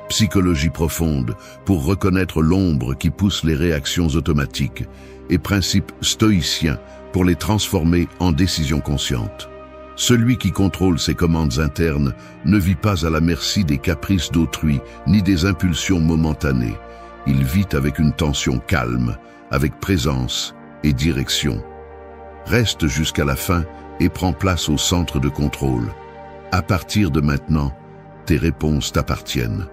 Psychologie profonde pour reconnaître l'ombre qui pousse les réactions automatiques et principe stoïcien pour les transformer en décisions conscientes. Celui qui contrôle ses commandes internes ne vit pas à la merci des caprices d'autrui ni des impulsions momentanées. Il vit avec une tension calme, avec présence et direction. Reste jusqu'à la fin et prends place au centre de contrôle. À partir de maintenant, tes réponses t'appartiennent.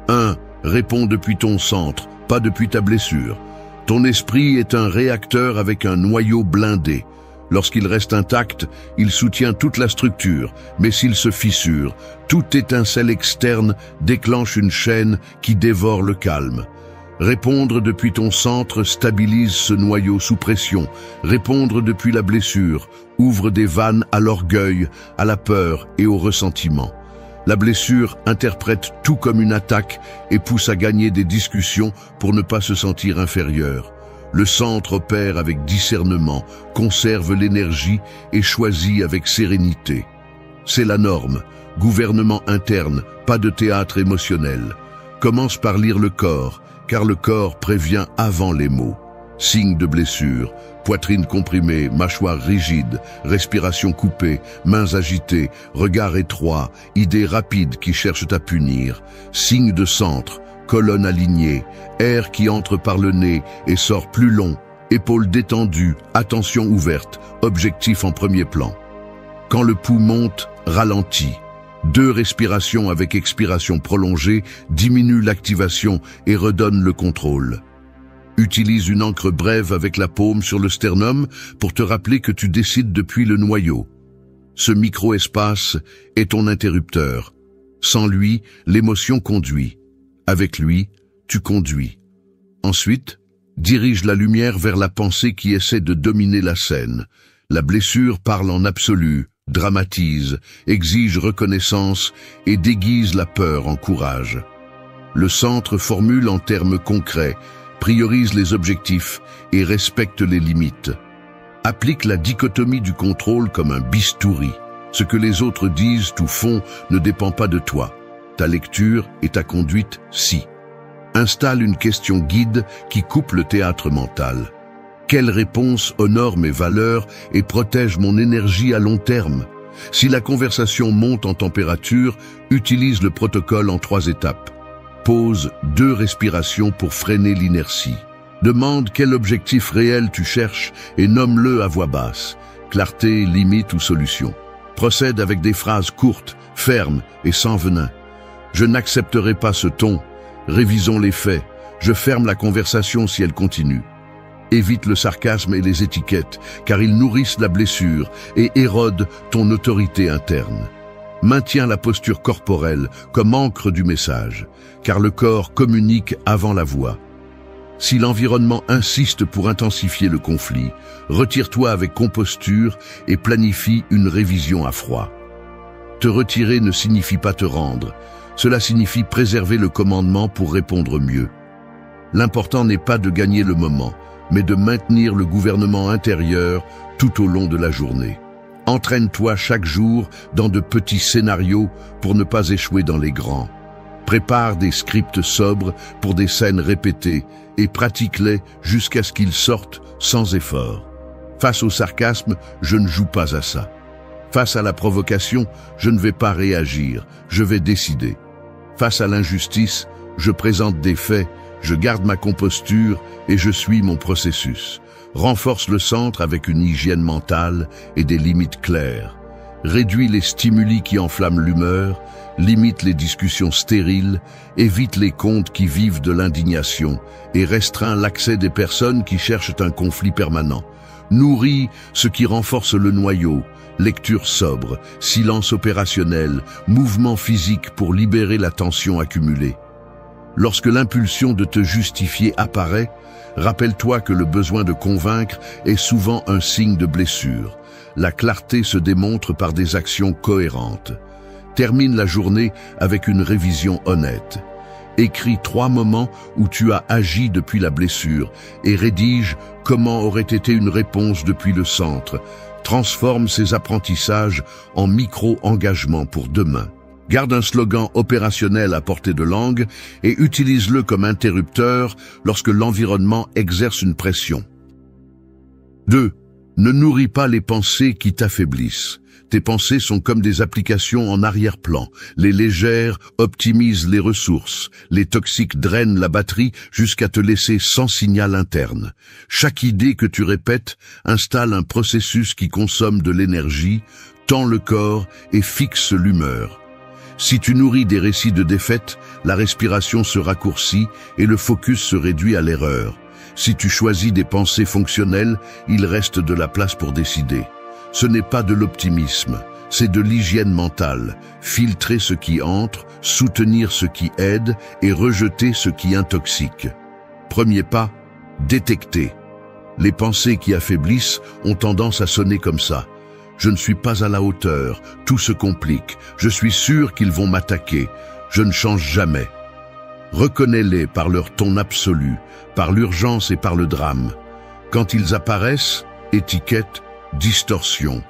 1. Réponds depuis ton centre, pas depuis ta blessure. Ton esprit est un réacteur avec un noyau blindé. Lorsqu'il reste intact, il soutient toute la structure, mais s'il se fissure, toute étincelle externe déclenche une chaîne qui dévore le calme. Répondre depuis ton centre stabilise ce noyau sous pression. Répondre depuis la blessure ouvre des vannes à l'orgueil, à la peur et au ressentiment. La blessure interprète tout comme une attaque et pousse à gagner des discussions pour ne pas se sentir inférieur. Le centre opère avec discernement, conserve l'énergie et choisit avec sérénité. C'est la norme. Gouvernement interne, pas de théâtre émotionnel. Commence par lire le corps, car le corps prévient avant les mots. Signes de blessure, poitrine comprimée, mâchoire rigide, respiration coupée, mains agitées, regard étroit, idées rapides qui cherchent à punir. Signes de centre, colonne alignée, air qui entre par le nez et sort plus long, épaules détendues, attention ouverte, objectif en premier plan. Quand le pouls monte, ralentis. 2 respirations avec expiration prolongée diminuent l'activation et redonnent le contrôle. Utilise une encre brève avec la paume sur le sternum pour te rappeler que tu décides depuis le noyau. Ce micro-espace est ton interrupteur. Sans lui, l'émotion conduit. Avec lui, tu conduis. Ensuite, dirige la lumière vers la pensée qui essaie de dominer la scène. La blessure parle en absolu, dramatise, exige reconnaissance et déguise la peur en courage. Le centre formule en termes concrets, priorise les objectifs et respecte les limites. Applique la dichotomie du contrôle comme un bistouri. Ce que les autres disent ou font ne dépend pas de toi. Ta lecture et ta conduite, si. Installe une question guide qui coupe le théâtre mental. Quelle réponse honore mes valeurs et protège mon énergie à long terme? Si la conversation monte en température, utilise le protocole en 3 étapes. Pose 2 respirations pour freiner l'inertie. Demande quel objectif réel tu cherches et nomme-le à voix basse. Clarté, limite ou solution. Procède avec des phrases courtes, fermes et sans venin. Je n'accepterai pas ce ton. Révisons les faits. Je ferme la conversation si elle continue. Évite le sarcasme et les étiquettes, car ils nourrissent la blessure et érodent ton autorité interne. Maintiens la posture corporelle comme ancre du message, car le corps communique avant la voix. Si l'environnement insiste pour intensifier le conflit, retire-toi avec composture et planifie une révision à froid. Te retirer ne signifie pas te rendre, cela signifie préserver le commandement pour répondre mieux. L'important n'est pas de gagner le moment, mais de maintenir le gouvernement intérieur tout au long de la journée. Entraîne-toi chaque jour dans de petits scénarios pour ne pas échouer dans les grands. Prépare des scripts sobres pour des scènes répétées et pratique-les jusqu'à ce qu'ils sortent sans effort. Face au sarcasme, je ne joue pas à ça. Face à la provocation, je ne vais pas réagir, je vais décider. Face à l'injustice, je présente des faits, je garde ma composture et je suis mon processus. Renforce le centre avec une hygiène mentale et des limites claires. Réduis les stimuli qui enflamment l'humeur, limite les discussions stériles, évite les comptes qui vivent de l'indignation et restreins l'accès des personnes qui cherchent un conflit permanent. Nourris ce qui renforce le noyau, lecture sobre, silence opérationnel, mouvement physique pour libérer la tension accumulée. Lorsque l'impulsion de te justifier apparaît, rappelle-toi que le besoin de convaincre est souvent un signe de blessure. La clarté se démontre par des actions cohérentes. Termine la journée avec une révision honnête. Écris 3 moments où tu as agi depuis la blessure et rédige comment aurait été une réponse depuis le centre. Transforme ces apprentissages en micro-engagements pour demain. Garde un slogan opérationnel à portée de langue et utilise-le comme interrupteur lorsque l'environnement exerce une pression. 2. Ne nourris pas les pensées qui t'affaiblissent. Tes pensées sont comme des applications en arrière-plan. Les légères optimisent les ressources. Les toxiques drainent la batterie jusqu'à te laisser sans signal interne. Chaque idée que tu répètes installe un processus qui consomme de l'énergie, tend le corps et fixe l'humeur. Si tu nourris des récits de défaite, la respiration se raccourcit et le focus se réduit à l'erreur. Si tu choisis des pensées fonctionnelles, il reste de la place pour décider. Ce n'est pas de l'optimisme, c'est de l'hygiène mentale. Filtrer ce qui entre, soutenir ce qui aide et rejeter ce qui intoxique. Premier pas, détecter. Les pensées qui affaiblissent ont tendance à sonner comme ça. Je ne suis pas à la hauteur, tout se complique, je suis sûr qu'ils vont m'attaquer, je ne change jamais. Reconnais-les par leur ton absolu, par l'urgence et par le drame. Quand ils apparaissent, étiquette, distorsion.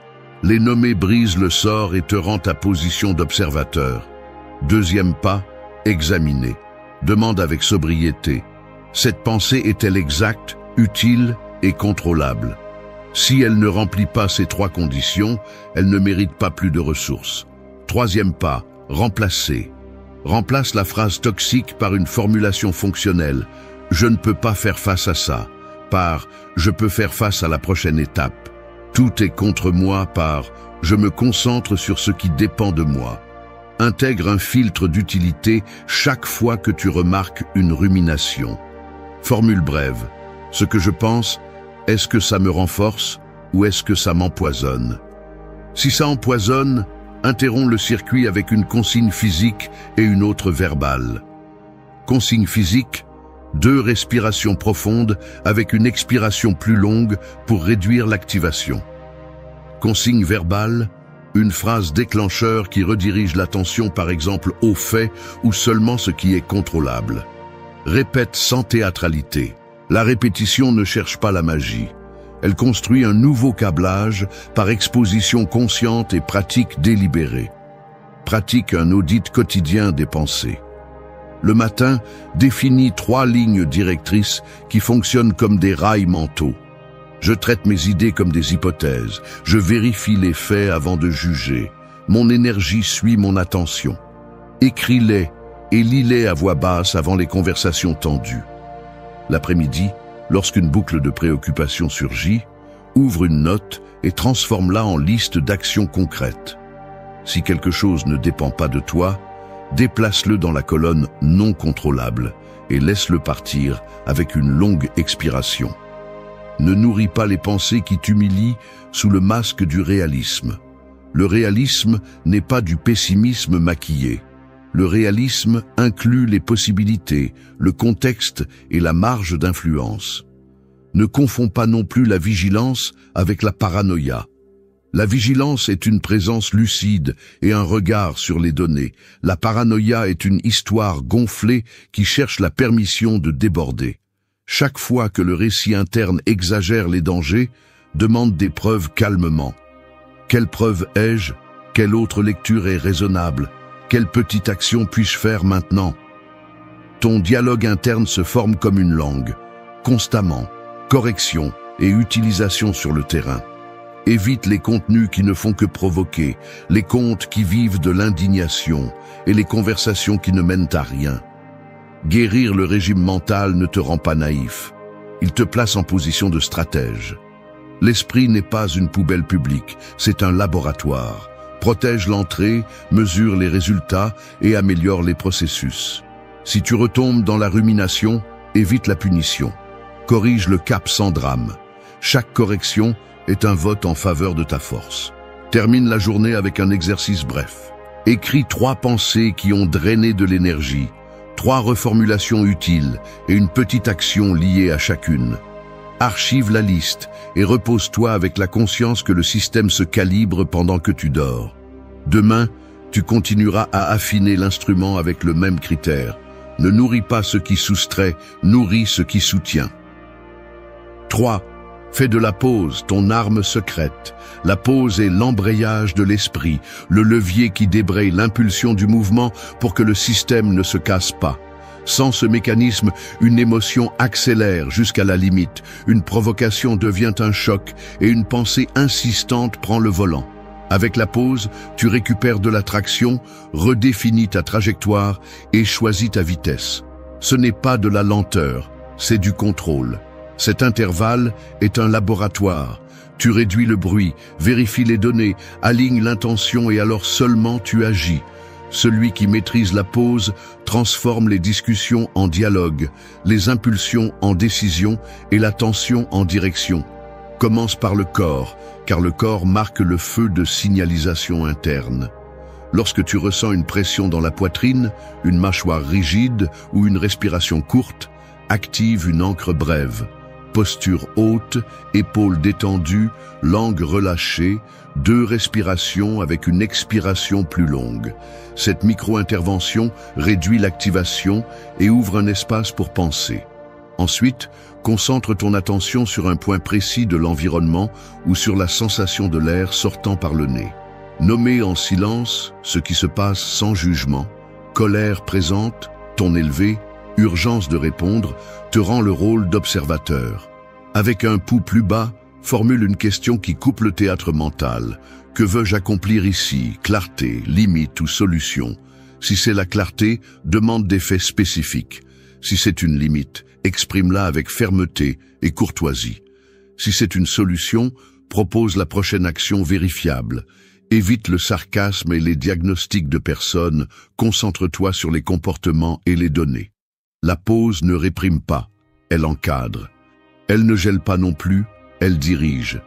Les nommer brise le sort et te rend ta position d'observateur. Deuxième pas, examiner. Demande avec sobriété. Cette pensée est-elle exacte, utile et contrôlable? Si elle ne remplit pas ces trois conditions, elle ne mérite pas plus de ressources. Troisième pas, remplacer. Remplace la phrase toxique par une formulation fonctionnelle. Je ne peux pas faire face à ça. Par je peux faire face à la prochaine étape. Tout est contre moi par je me concentre sur ce qui dépend de moi. Intègre un filtre d'utilité chaque fois que tu remarques une rumination. Formule brève. Ce que je pense, est-ce que ça me renforce ou est-ce que ça m'empoisonne? Si ça empoisonne, interromps le circuit avec une consigne physique et une autre verbale. Consigne physique, 2 respirations profondes avec une expiration plus longue pour réduire l'activation. Consigne verbale, une phrase déclencheur qui redirige l'attention par exemple aux faits ou seulement ce qui est contrôlable. Répète sans théâtralité. La répétition ne cherche pas la magie. Elle construit un nouveau câblage par exposition consciente et pratique délibérée. Pratique un audit quotidien des pensées. Le matin, définis 3 lignes directrices qui fonctionnent comme des rails mentaux. Je traite mes idées comme des hypothèses. Je vérifie les faits avant de juger. Mon énergie suit mon attention. Écris-les et lis-les à voix basse avant les conversations tendues. L'après-midi, lorsqu'une boucle de préoccupation surgit, ouvre une note et transforme-la en liste d'actions concrètes. Si quelque chose ne dépend pas de toi, déplace-le dans la colonne « Non contrôlable » et laisse-le partir avec une longue expiration. Ne nourris pas les pensées qui t'humilient sous le masque du réalisme. Le réalisme n'est pas du pessimisme maquillé. Le réalisme inclut les possibilités, le contexte et la marge d'influence. Ne confonds pas non plus la vigilance avec la paranoïa. La vigilance est une présence lucide et un regard sur les données. La paranoïa est une histoire gonflée qui cherche la permission de déborder. Chaque fois que le récit interne exagère les dangers, demande des preuves calmement. Quelle preuve ai-je? Quelle autre lecture est raisonnable? Quelle petite action puis-je faire maintenant? Ton dialogue interne se forme comme une langue. Constamment, correction et utilisation sur le terrain. Évite les contenus qui ne font que provoquer, les contes qui vivent de l'indignation et les conversations qui ne mènent à rien. Guérir le régime mental ne te rend pas naïf. Il te place en position de stratège. L'esprit n'est pas une poubelle publique, c'est un laboratoire. Protège l'entrée, mesure les résultats et améliore les processus. Si tu retombes dans la rumination, évite la punition. Corrige le cap sans drame. Chaque correction est un vote en faveur de ta force. Termine la journée avec un exercice bref. Écris 3 pensées qui ont drainé de l'énergie, 3 reformulations utiles et une petite action liée à chacune. Archive la liste et repose-toi avec la conscience que le système se calibre pendant que tu dors. Demain, tu continueras à affiner l'instrument avec le même critère. Ne nourris pas ce qui soustrait, nourris ce qui soutient. 3. Fais de la pause ton arme secrète. La pause est l'embrayage de l'esprit, le levier qui débraye l'impulsion du mouvement pour que le système ne se casse pas. Sans ce mécanisme, une émotion accélère jusqu'à la limite, une provocation devient un choc et une pensée insistante prend le volant. Avec la pause, tu récupères de la traction, redéfinis ta trajectoire et choisis ta vitesse. Ce n'est pas de la lenteur, c'est du contrôle. Cet intervalle est un laboratoire. Tu réduis le bruit, vérifies les données, alignes l'intention et alors seulement tu agis. Celui qui maîtrise la pause transforme les discussions en dialogue, les impulsions en décision et la tension en direction. Commence par le corps, car le corps marque le feu de signalisation interne. Lorsque tu ressens une pression dans la poitrine, une mâchoire rigide ou une respiration courte, active une ancre brève. Posture haute, épaules détendues, langue relâchée, 2 respirations avec une expiration plus longue. Cette micro-intervention réduit l'activation et ouvre un espace pour penser. Ensuite, concentre ton attention sur un point précis de l'environnement ou sur la sensation de l'air sortant par le nez. Nommer en silence ce qui se passe sans jugement. Colère présente, ton élevé, urgence de répondre, te rend le rôle d'observateur. Avec un pouls plus bas, formule une question qui coupe le théâtre mental. Que veux-je accomplir ici? Clarté, limite ou solution? Si c'est la clarté, demande des faits spécifiques. Si c'est une limite, exprime-la avec fermeté et courtoisie. Si c'est une solution, propose la prochaine action vérifiable. Évite le sarcasme et les diagnostics de personnes, concentre-toi sur les comportements et les données. La pause ne réprime pas, elle encadre. Elle ne gèle pas non plus, elle dirige.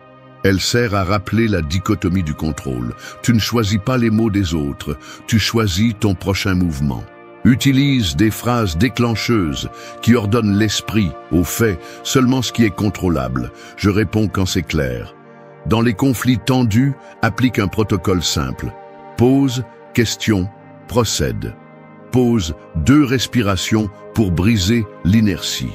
Elle sert à rappeler la dichotomie du contrôle. Tu ne choisis pas les mots des autres, tu choisis ton prochain mouvement. Utilise des phrases déclencheuses qui ordonnent l'esprit, au fait, seulement ce qui est contrôlable. Je réponds quand c'est clair. Dans les conflits tendus, applique un protocole simple. Pause, question, procède. Pose 2 respirations pour briser l'inertie.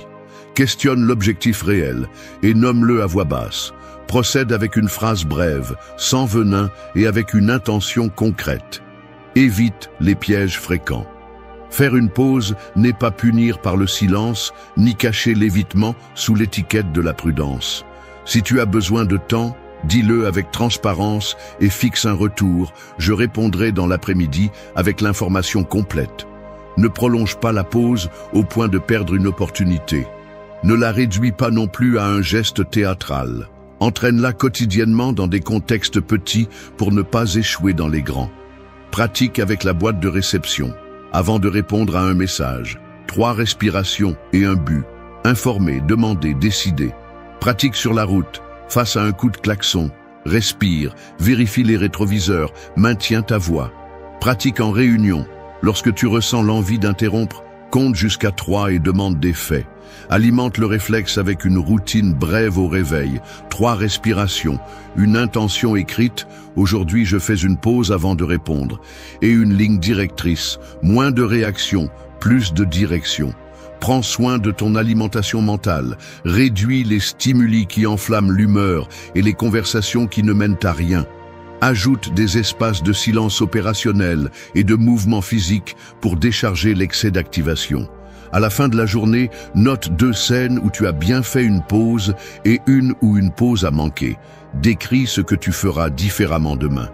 Questionne l'objectif réel et nomme-le à voix basse. Procède avec une phrase brève, sans venin et avec une intention concrète. Évite les pièges fréquents. Faire une pause n'est pas punir par le silence, ni cacher l'évitement sous l'étiquette de la prudence. Si tu as besoin de temps, dis-le avec transparence et fixe un retour. Je répondrai dans l'après-midi avec l'information complète. Ne prolonge pas la pause au point de perdre une opportunité. Ne la réduis pas non plus à un geste théâtral. Entraîne-la quotidiennement dans des contextes petits pour ne pas échouer dans les grands. Pratique avec la boîte de réception. Avant de répondre à un message, 3 respirations et un but. Informer, demander, décider. Pratique sur la route. Face à un coup de klaxon, respire, vérifie les rétroviseurs, maintiens ta voix. Pratique en réunion. Lorsque tu ressens l'envie d'interrompre, compte jusqu'à 3 et demande des faits. Alimente le réflexe avec une routine brève au réveil, 3 respirations, une intention écrite, aujourd'hui je fais une pause avant de répondre, et une ligne directrice, moins de réaction, plus de direction. Prends soin de ton alimentation mentale, réduis les stimuli qui enflamment l'humeur et les conversations qui ne mènent à rien. Ajoute des espaces de silence opérationnel et de mouvement physique pour décharger l'excès d'activation. À la fin de la journée, note 2 scènes où tu as bien fait une pause et une où une pause a manqué. Décris ce que tu feras différemment demain.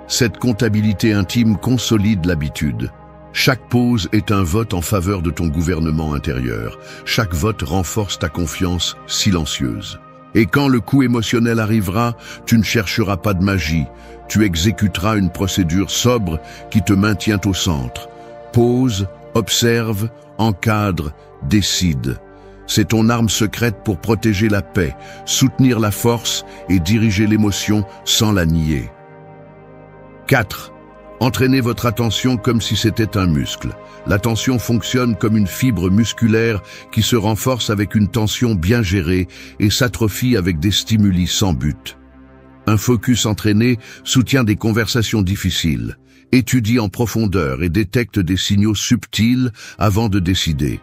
Cette comptabilité intime consolide l'habitude. Chaque pause est un vote en faveur de ton gouvernement intérieur. Chaque vote renforce ta confiance silencieuse. Et quand le coup émotionnel arrivera, tu ne chercheras pas de magie. Tu exécuteras une procédure sobre qui te maintient au centre. Pause, observe, encadre, décide. C'est ton arme secrète pour protéger la paix, soutenir la force et diriger l'émotion sans la nier. 4. Entraînez votre attention comme si c'était un muscle. L'attention fonctionne comme une fibre musculaire qui se renforce avec une tension bien gérée et s'atrophie avec des stimuli sans but. Un focus entraîné soutient des conversations difficiles, étudie en profondeur et détecte des signaux subtils avant de décider.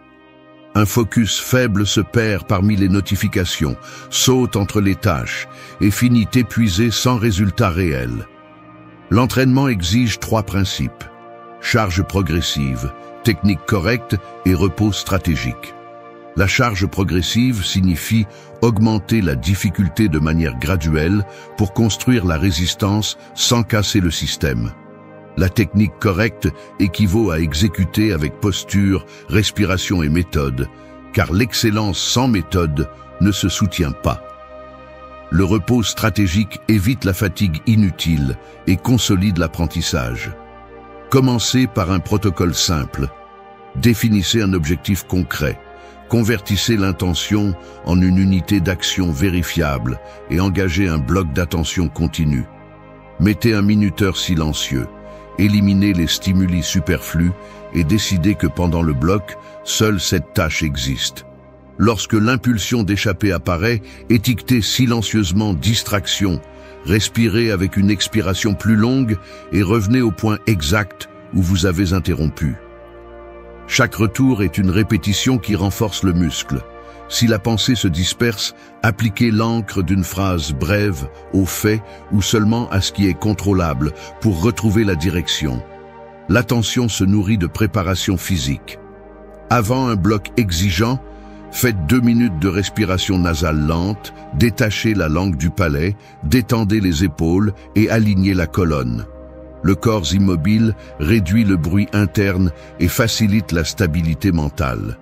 Un focus faible se perd parmi les notifications, saute entre les tâches et finit épuisé sans résultat réel. L'entraînement exige 3 principes. charge progressive, technique correcte et repos stratégique. La charge progressive signifie augmenter la difficulté de manière graduelle pour construire la résistance sans casser le système. La technique correcte équivaut à exécuter avec posture, respiration et méthode, car l'excellence sans méthode ne se soutient pas. Le repos stratégique évite la fatigue inutile et consolide l'apprentissage. Commencez par un protocole simple. Définissez un objectif concret. Convertissez l'intention en une unité d'action vérifiable et engagez un bloc d'attention continu. Mettez un minuteur silencieux. Éliminez les stimuli superflus et décidez que pendant le bloc, seule cette tâche existe. Lorsque l'impulsion d'échapper apparaît, étiquetez silencieusement distraction, respirez avec une expiration plus longue et revenez au point exact où vous avez interrompu. Chaque retour est une répétition qui renforce le muscle. Si la pensée se disperse, appliquez l'encre d'une phrase brève aux faits ou seulement à ce qui est contrôlable pour retrouver la direction. L'attention se nourrit de préparation physique. Avant un bloc exigeant, faites 2 minutes de respiration nasale lente, détachez la langue du palais, détendez les épaules et alignez la colonne. Le corps immobile réduit le bruit interne et facilite la stabilité mentale.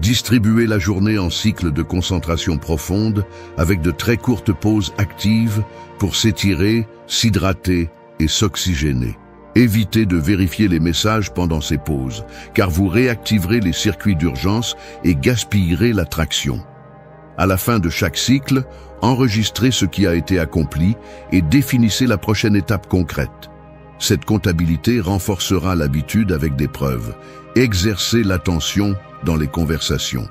Distribuez la journée en cycles de concentration profonde avec de très courtes pauses actives pour s'étirer, s'hydrater et s'oxygéner. Évitez de vérifier les messages pendant ces pauses, car vous réactiverez les circuits d'urgence et gaspillerez la traction. À la fin de chaque cycle, enregistrez ce qui a été accompli et définissez la prochaine étape concrète. Cette comptabilité renforcera l'habitude avec des preuves. Exercez l'attention dans les conversations.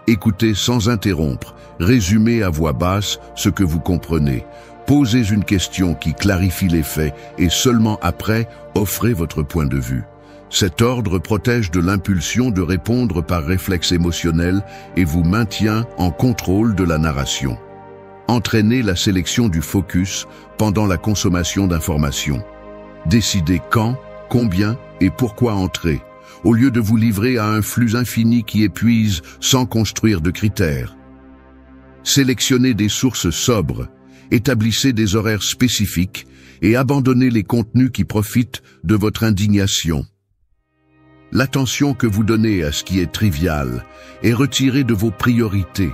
Écoutez sans interrompre, résumez à voix basse ce que vous comprenez. Posez une question qui clarifie les faits et seulement après, offrez votre point de vue. Cet ordre protège de l'impulsion de répondre par réflexe émotionnel et vous maintient en contrôle de la narration. Entraînez la sélection du focus pendant la consommation d'informations. Décidez quand, combien et pourquoi entrer, au lieu de vous livrer à un flux infini qui épuise sans construire de critères. Sélectionnez des sources sobres, établissez des horaires spécifiques et abandonnez les contenus qui profitent de votre indignation. L'attention que vous donnez à ce qui est trivial est retirée de vos priorités.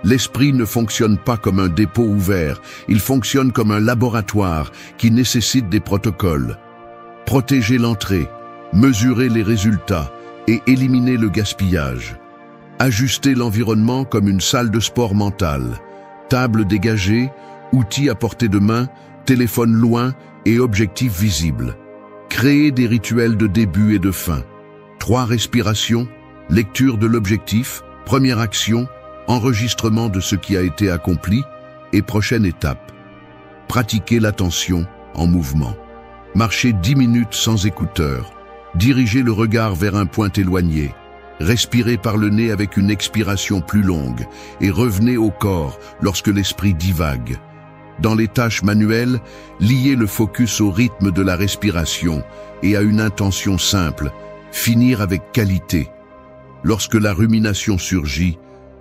L'esprit ne fonctionne pas comme un dépôt ouvert, il fonctionne comme un laboratoire qui nécessite des protocoles. Protégez l'entrée, mesurez les résultats et éliminez le gaspillage. Ajustez l'environnement comme une salle de sport mentale. Table dégagée, outils à portée de main, téléphone loin et objectifs visibles. Créez des rituels de début et de fin. 3 respirations, lecture de l'objectif, première action, enregistrement de ce qui a été accompli et prochaine étape. Pratiquez l'attention en mouvement. Marchez 10 minutes sans écouteurs. Dirigez le regard vers un point éloigné. Respirez par le nez avec une expiration plus longue et revenez au corps lorsque l'esprit divague. Dans les tâches manuelles, liez le focus au rythme de la respiration et à une intention simple, finir avec qualité. Lorsque la rumination surgit,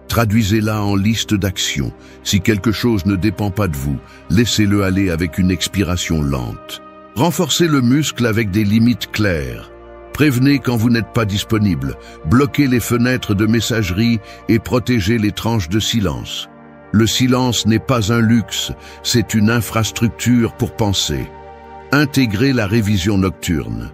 traduisez-la en liste d'actions. Si quelque chose ne dépend pas de vous, laissez-le aller avec une expiration lente. Renforcez le muscle avec des limites claires. Prévenez quand vous n'êtes pas disponible. Bloquez les fenêtres de messagerie et protégez les tranches de silence. Le silence n'est pas un luxe, c'est une infrastructure pour penser. Intégrez la révision nocturne.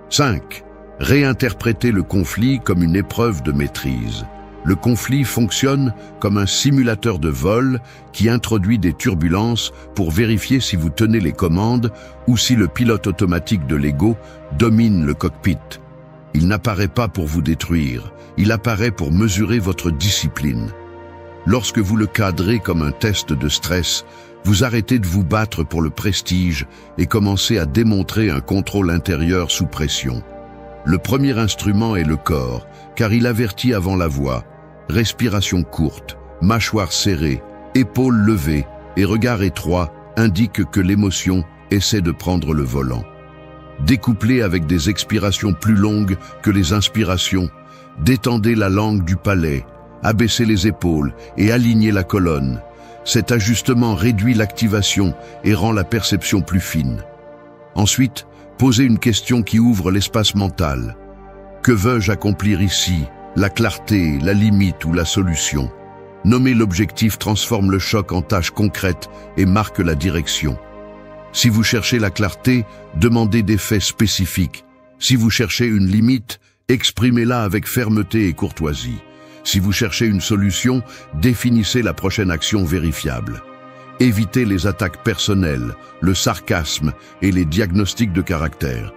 5. Réinterpréter le conflit comme une épreuve de maîtrise. Le conflit fonctionne comme un simulateur de vol qui introduit des turbulences pour vérifier si vous tenez les commandes ou si le pilote automatique de l'ego domine le cockpit. Il n'apparaît pas pour vous détruire, il apparaît pour mesurer votre discipline. Lorsque vous le cadrez comme un test de stress, vous arrêtez de vous battre pour le prestige et commencez à démontrer un contrôle intérieur sous pression. Le premier instrument est le corps, car il avertit avant la voix. Respiration courte, mâchoire serrée, épaules levées et regard étroit indiquent que l'émotion essaie de prendre le volant. Découplez avec des expirations plus longues que les inspirations. Détendez la langue du palais, abaissez les épaules et alignez la colonne. Cet ajustement réduit l'activation et rend la perception plus fine. Ensuite, posez une question qui ouvre l'espace mental. Que veux-je accomplir ici? La clarté, la limite ou la solution? Nommer l'objectif transforme le choc en tâche concrète et marque la direction. Si vous cherchez la clarté, demandez des faits spécifiques. Si vous cherchez une limite, exprimez-la avec fermeté et courtoisie. Si vous cherchez une solution, définissez la prochaine action vérifiable. Évitez les attaques personnelles, le sarcasme et les diagnostics de caractère.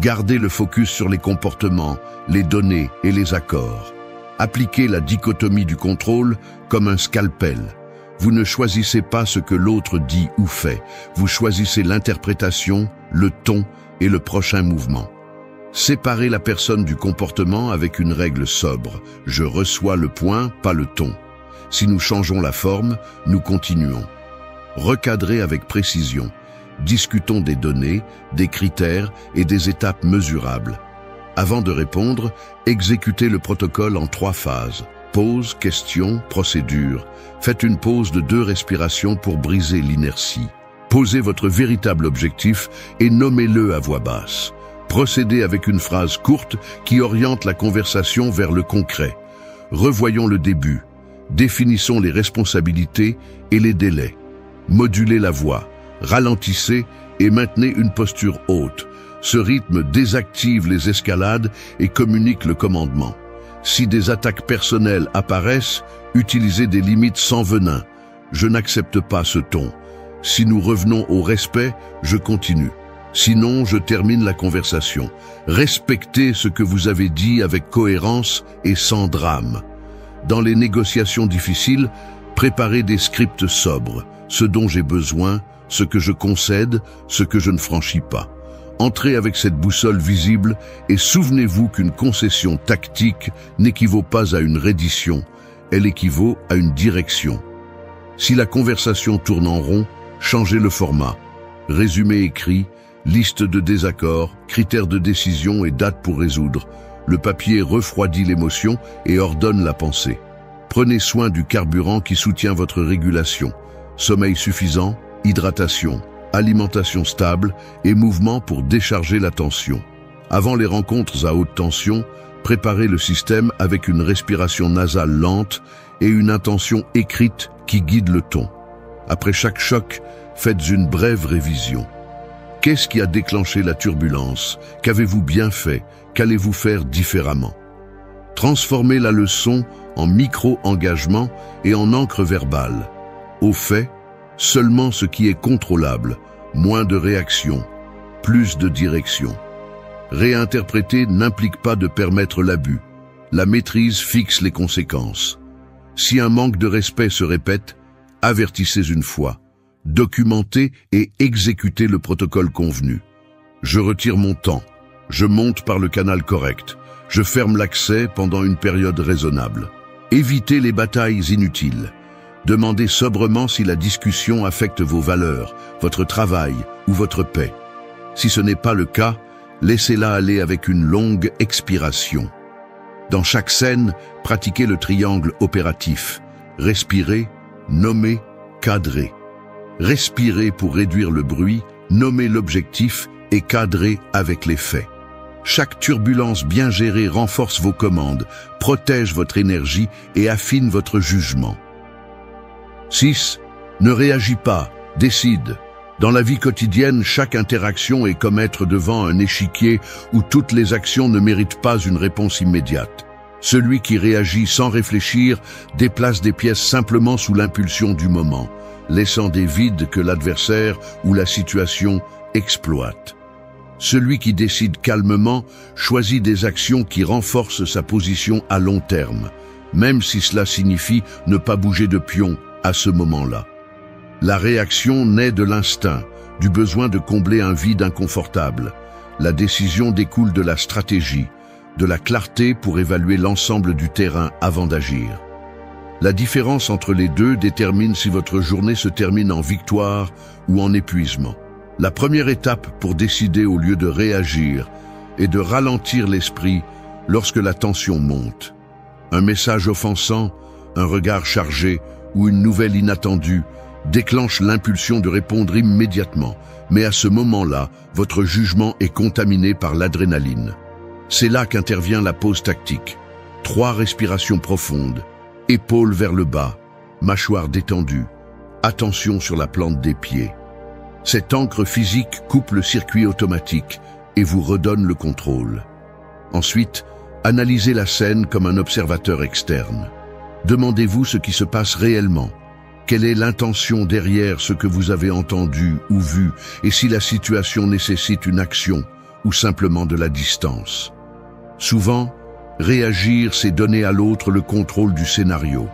Gardez le focus sur les comportements, les données et les accords. Appliquez la dichotomie du contrôle comme un scalpel. Vous ne choisissez pas ce que l'autre dit ou fait. Vous choisissez l'interprétation, le ton et le prochain mouvement. Séparez la personne du comportement avec une règle sobre. Je reçois le point, pas le ton. Si nous changeons la forme, nous continuons. Recadrez avec précision. Discutons des données, des critères et des étapes mesurables. Avant de répondre, exécutez le protocole en 3 phases. Pause, question, procédure. Faites une pause de 2 respirations pour briser l'inertie. Posez votre véritable objectif et nommez-le à voix basse. Procédez avec une phrase courte qui oriente la conversation vers le concret. Revoyons le début. Définissons les responsabilités et les délais. Modulez la voix, ralentissez et maintenez une posture haute. Ce rythme désactive les escalades et communique le commandement. Si des attaques personnelles apparaissent, utilisez des limites sans venin. Je n'accepte pas ce ton. Si nous revenons au respect, je continue. Sinon, je termine la conversation. Respectez ce que vous avez dit avec cohérence et sans drame. Dans les négociations difficiles, préparez des scripts sobres. Ce dont j'ai besoin, ce que je concède, ce que je ne franchis pas. Entrez avec cette boussole visible et souvenez-vous qu'une concession tactique n'équivaut pas à une reddition, elle équivaut à une direction. Si la conversation tourne en rond, changez le format. Résumé écrit, liste de désaccords, critères de décision et date pour résoudre. Le papier refroidit l'émotion et ordonne la pensée. Prenez soin du carburant qui soutient votre régulation. Sommeil suffisant, hydratation, alimentation stable et mouvement pour décharger la tension. Avant les rencontres à haute tension, préparez le système avec une respiration nasale lente et une intention écrite qui guide le ton. Après chaque choc, faites une brève révision. Qu'est-ce qui a déclenché la turbulence? Qu'avez-vous bien fait? Qu'allez-vous faire différemment? Transformez la leçon en micro-engagement et en encre verbale. Au fait, seulement ce qui est contrôlable, moins de réaction, plus de direction. Réinterpréter n'implique pas de permettre l'abus. La maîtrise fixe les conséquences. Si un manque de respect se répète, avertissez une fois. Documentez et exécutez le protocole convenu. Je retire mon temps. Je monte par le canal correct. Je ferme l'accès pendant une période raisonnable. Évitez les batailles inutiles. Demandez sobrement si la discussion affecte vos valeurs, votre travail ou votre paix. Si ce n'est pas le cas, laissez-la aller avec une longue expiration. Dans chaque scène, pratiquez le triangle opératif. Respirez, nommez, cadrez. Respirez pour réduire le bruit, nommez l'objectif et cadrez avec les faits. Chaque turbulence bien gérée renforce vos commandes, protège votre énergie et affine votre jugement. 6. Ne réagis pas, décide. Dans la vie quotidienne, chaque interaction est comme être devant un échiquier où toutes les actions ne méritent pas une réponse immédiate. Celui qui réagit sans réfléchir déplace des pièces simplement sous l'impulsion du moment, laissant des vides que l'adversaire ou la situation exploite. Celui qui décide calmement choisit des actions qui renforcent sa position à long terme, même si cela signifie ne pas bouger de pion à ce moment-là. La réaction naît de l'instinct, du besoin de combler un vide inconfortable. La décision découle de la stratégie, de la clarté pour évaluer l'ensemble du terrain avant d'agir. La différence entre les deux détermine si votre journée se termine en victoire ou en épuisement. La première étape pour décider au lieu de réagir est de ralentir l'esprit lorsque la tension monte. Un message offensant, un regard chargé ou une nouvelle inattendue déclenche l'impulsion de répondre immédiatement. Mais à ce moment-là, votre jugement est contaminé par l'adrénaline. C'est là qu'intervient la pause tactique. 3 respirations profondes, épaules vers le bas, mâchoire détendue, attention sur la plante des pieds. Cette ancre physique coupe le circuit automatique et vous redonne le contrôle. Ensuite, analysez la scène comme un observateur externe. Demandez-vous ce qui se passe réellement. Quelle est l'intention derrière ce que vous avez entendu ou vu et si la situation nécessite une action ou simplement de la distance. Souvent, réagir, c'est donner à l'autre le contrôle du scénario,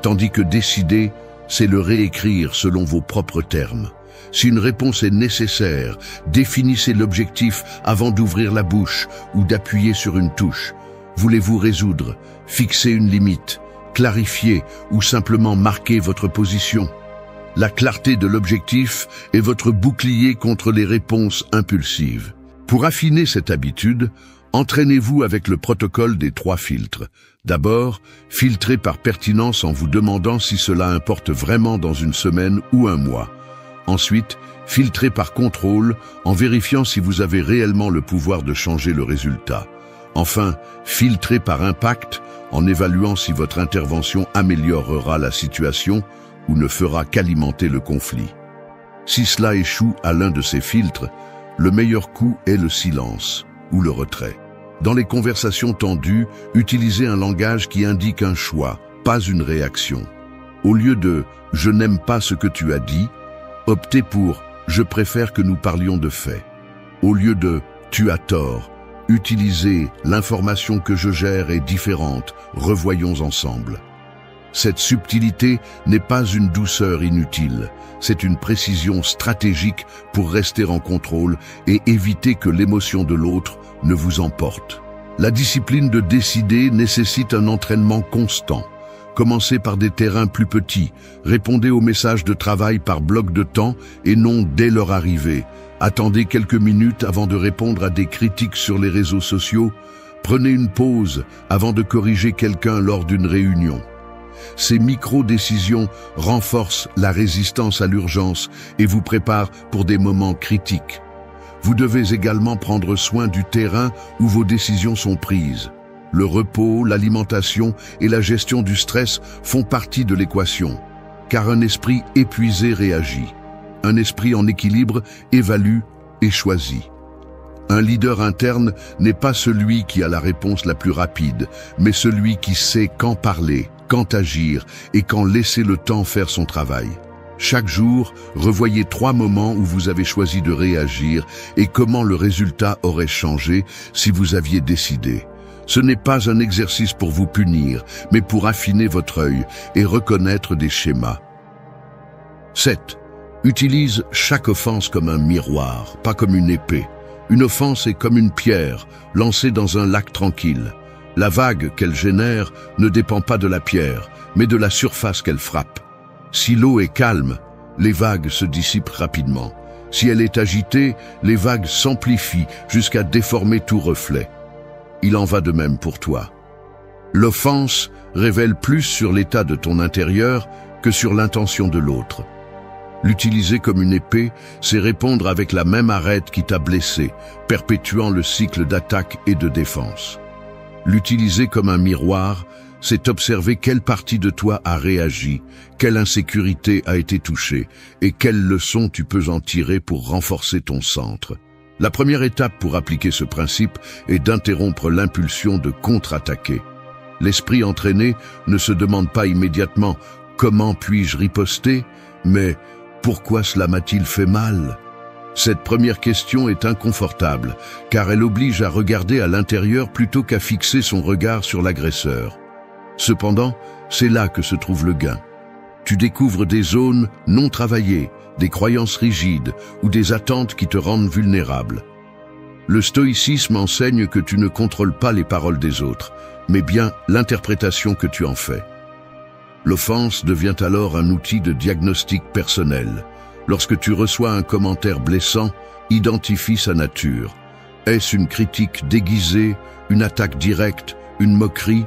tandis que décider, c'est le réécrire selon vos propres termes. Si une réponse est nécessaire, définissez l'objectif avant d'ouvrir la bouche ou d'appuyer sur une touche. Voulez-vous résoudre, fixer une limite, clarifier ou simplement marquer votre position? La clarté de l'objectif est votre bouclier contre les réponses impulsives. Pour affiner cette habitude, entraînez-vous avec le protocole des 3 filtres. D'abord, filtrez par pertinence en vous demandant si cela importe vraiment dans une semaine ou un mois. Ensuite, filtrez par contrôle en vérifiant si vous avez réellement le pouvoir de changer le résultat. Enfin, filtrez par impact en évaluant si votre intervention améliorera la situation ou ne fera qu'alimenter le conflit. Si cela échoue à l'un de ces filtres, le meilleur coup est le silence ou le retrait. Dans les conversations tendues, utilisez un langage qui indique un choix, pas une réaction. Au lieu de « je n'aime pas ce que tu as dit », optez pour « je préfère que nous parlions de faits ». Au lieu de « tu as tort », utilisez « l'information que je gère est différente, revoyons ensemble ». Cette subtilité n'est pas une douceur inutile, c'est une précision stratégique pour rester en contrôle et éviter que l'émotion de l'autre ne vous emporte. La discipline de décider nécessite un entraînement constant. Commencez par des terrains plus petits, répondez aux messages de travail par bloc de temps et non dès leur arrivée. Attendez quelques minutes avant de répondre à des critiques sur les réseaux sociaux. Prenez une pause avant de corriger quelqu'un lors d'une réunion. Ces micro-décisions renforcent la résistance à l'urgence et vous préparent pour des moments critiques. Vous devez également prendre soin du terrain où vos décisions sont prises. Le repos, l'alimentation et la gestion du stress font partie de l'équation, car un esprit épuisé réagit. Un esprit en équilibre évalue et choisit. Un leader interne n'est pas celui qui a la réponse la plus rapide, mais celui qui sait quand parler, quand agir et quand laisser le temps faire son travail. Chaque jour, revoyez 3 moments où vous avez choisi de réagir et comment le résultat aurait changé si vous aviez décidé. Ce n'est pas un exercice pour vous punir, mais pour affiner votre œil et reconnaître des schémas. 7. Utilise chaque offense comme un miroir, pas comme une épée. Une offense est comme une pierre, lancée dans un lac tranquille. La vague qu'elle génère ne dépend pas de la pierre, mais de la surface qu'elle frappe. Si l'eau est calme, les vagues se dissipent rapidement. Si elle est agitée, les vagues s'amplifient jusqu'à déformer tout reflet. Il en va de même pour toi. L'offense révèle plus sur l'état de ton intérieur que sur l'intention de l'autre. L'utiliser comme une épée, c'est répondre avec la même arête qui t'a blessé, perpétuant le cycle d'attaque et de défense. L'utiliser comme un miroir, c'est observer quelle partie de toi a réagi, quelle insécurité a été touchée et quelles leçons tu peux en tirer pour renforcer ton centre. La première étape pour appliquer ce principe est d'interrompre l'impulsion de contre-attaquer. L'esprit entraîné ne se demande pas immédiatement « comment puis-je riposter ?» mais « pourquoi cela m'a-t-il fait mal ?» Cette première question est inconfortable, car elle oblige à regarder à l'intérieur plutôt qu'à fixer son regard sur l'agresseur. Cependant, c'est là que se trouve le gain. Tu découvres des zones non travaillées, des croyances rigides ou des attentes qui te rendent vulnérable. Le stoïcisme enseigne que tu ne contrôles pas les paroles des autres, mais bien l'interprétation que tu en fais. L'offense devient alors un outil de diagnostic personnel. Lorsque tu reçois un commentaire blessant, identifie sa nature. Est-ce une critique déguisée, une attaque directe, une moquerie?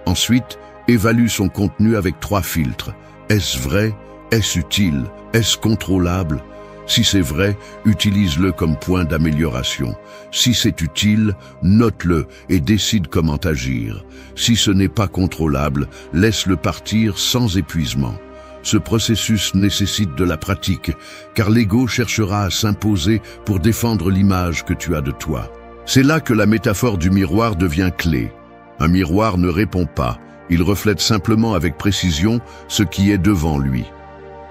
Ensuite, évalue son contenu avec 3 filtres. Est-ce vrai? Est-ce utile? Est-ce contrôlable? Si c'est vrai, utilise-le comme point d'amélioration. Si c'est utile, note-le et décide comment agir. Si ce n'est pas contrôlable, laisse-le partir sans épuisement. Ce processus nécessite de la pratique, car l'ego cherchera à s'imposer pour défendre l'image que tu as de toi. C'est là que la métaphore du miroir devient clé. Un miroir ne répond pas, il reflète simplement avec précision ce qui est devant lui.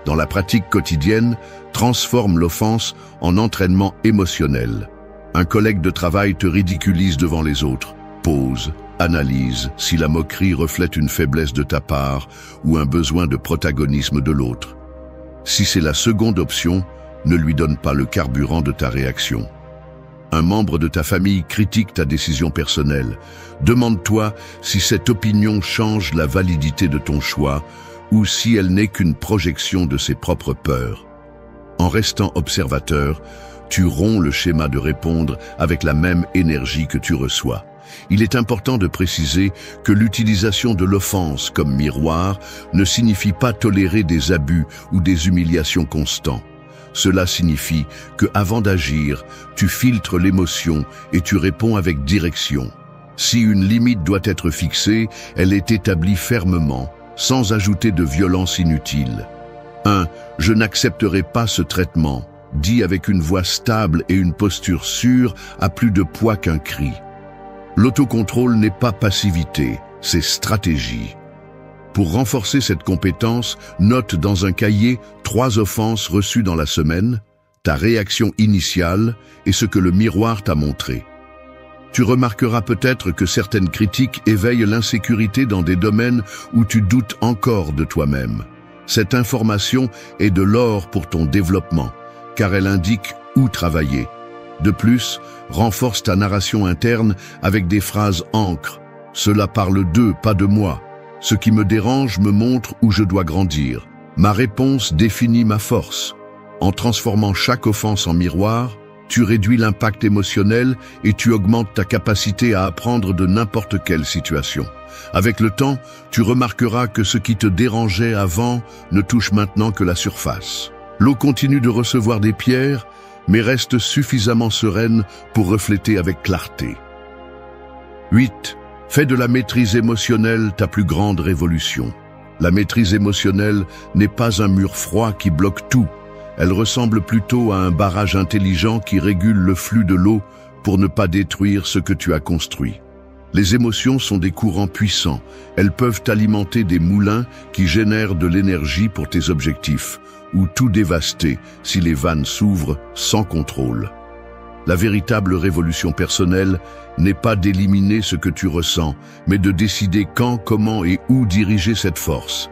Dans la pratique quotidienne, transforme l'offense en entraînement émotionnel. Un collègue de travail te ridiculise devant les autres. Pause, analyse si la moquerie reflète une faiblesse de ta part ou un besoin de protagonisme de l'autre. Si c'est la seconde option, ne lui donne pas le carburant de ta réaction. Un membre de ta famille critique ta décision personnelle. Demande-toi si cette opinion change la validité de ton choix ou si elle n'est qu'une projection de ses propres peurs. En restant observateur, tu romps le schéma de répondre avec la même énergie que tu reçois. Il est important de préciser que l'utilisation de l'offense comme miroir ne signifie pas tolérer des abus ou des humiliations constants. Cela signifie que, avant d'agir, tu filtres l'émotion et tu réponds avec direction. Si une limite doit être fixée, elle est établie fermement, sans ajouter de violence inutile. 1. Je n'accepterai pas ce traitement, dit avec une voix stable et une posture sûre, à plus de poids qu'un cri. L'autocontrôle n'est pas passivité, c'est stratégie. Pour renforcer cette compétence, note dans un cahier 3 offenses reçues dans la semaine, ta réaction initiale et ce que le miroir t'a montré. Tu remarqueras peut-être que certaines critiques éveillent l'insécurité dans des domaines où tu doutes encore de toi-même. Cette information est de l'or pour ton développement, car elle indique où travailler. De plus, renforce ta narration interne avec des phrases ancres. Cela parle d'eux, pas de moi. Ce qui me dérange me montre où je dois grandir. Ma réponse définit ma force. En transformant chaque offense en miroir, tu réduis l'impact émotionnel et tu augmentes ta capacité à apprendre de n'importe quelle situation. Avec le temps, tu remarqueras que ce qui te dérangeait avant ne touche maintenant que la surface. L'eau continue de recevoir des pierres, mais reste suffisamment sereine pour refléter avec clarté. 8. Fais de la maîtrise émotionnelle ta plus grande révolution. La maîtrise émotionnelle n'est pas un mur froid qui bloque tout. Elle ressemble plutôt à un barrage intelligent qui régule le flux de l'eau pour ne pas détruire ce que tu as construit. Les émotions sont des courants puissants. Elles peuvent alimenter des moulins qui génèrent de l'énergie pour tes objectifs, ou tout dévaster si les vannes s'ouvrent sans contrôle. La véritable révolution personnelle n'est pas d'éliminer ce que tu ressens, mais de décider quand, comment et où diriger cette force.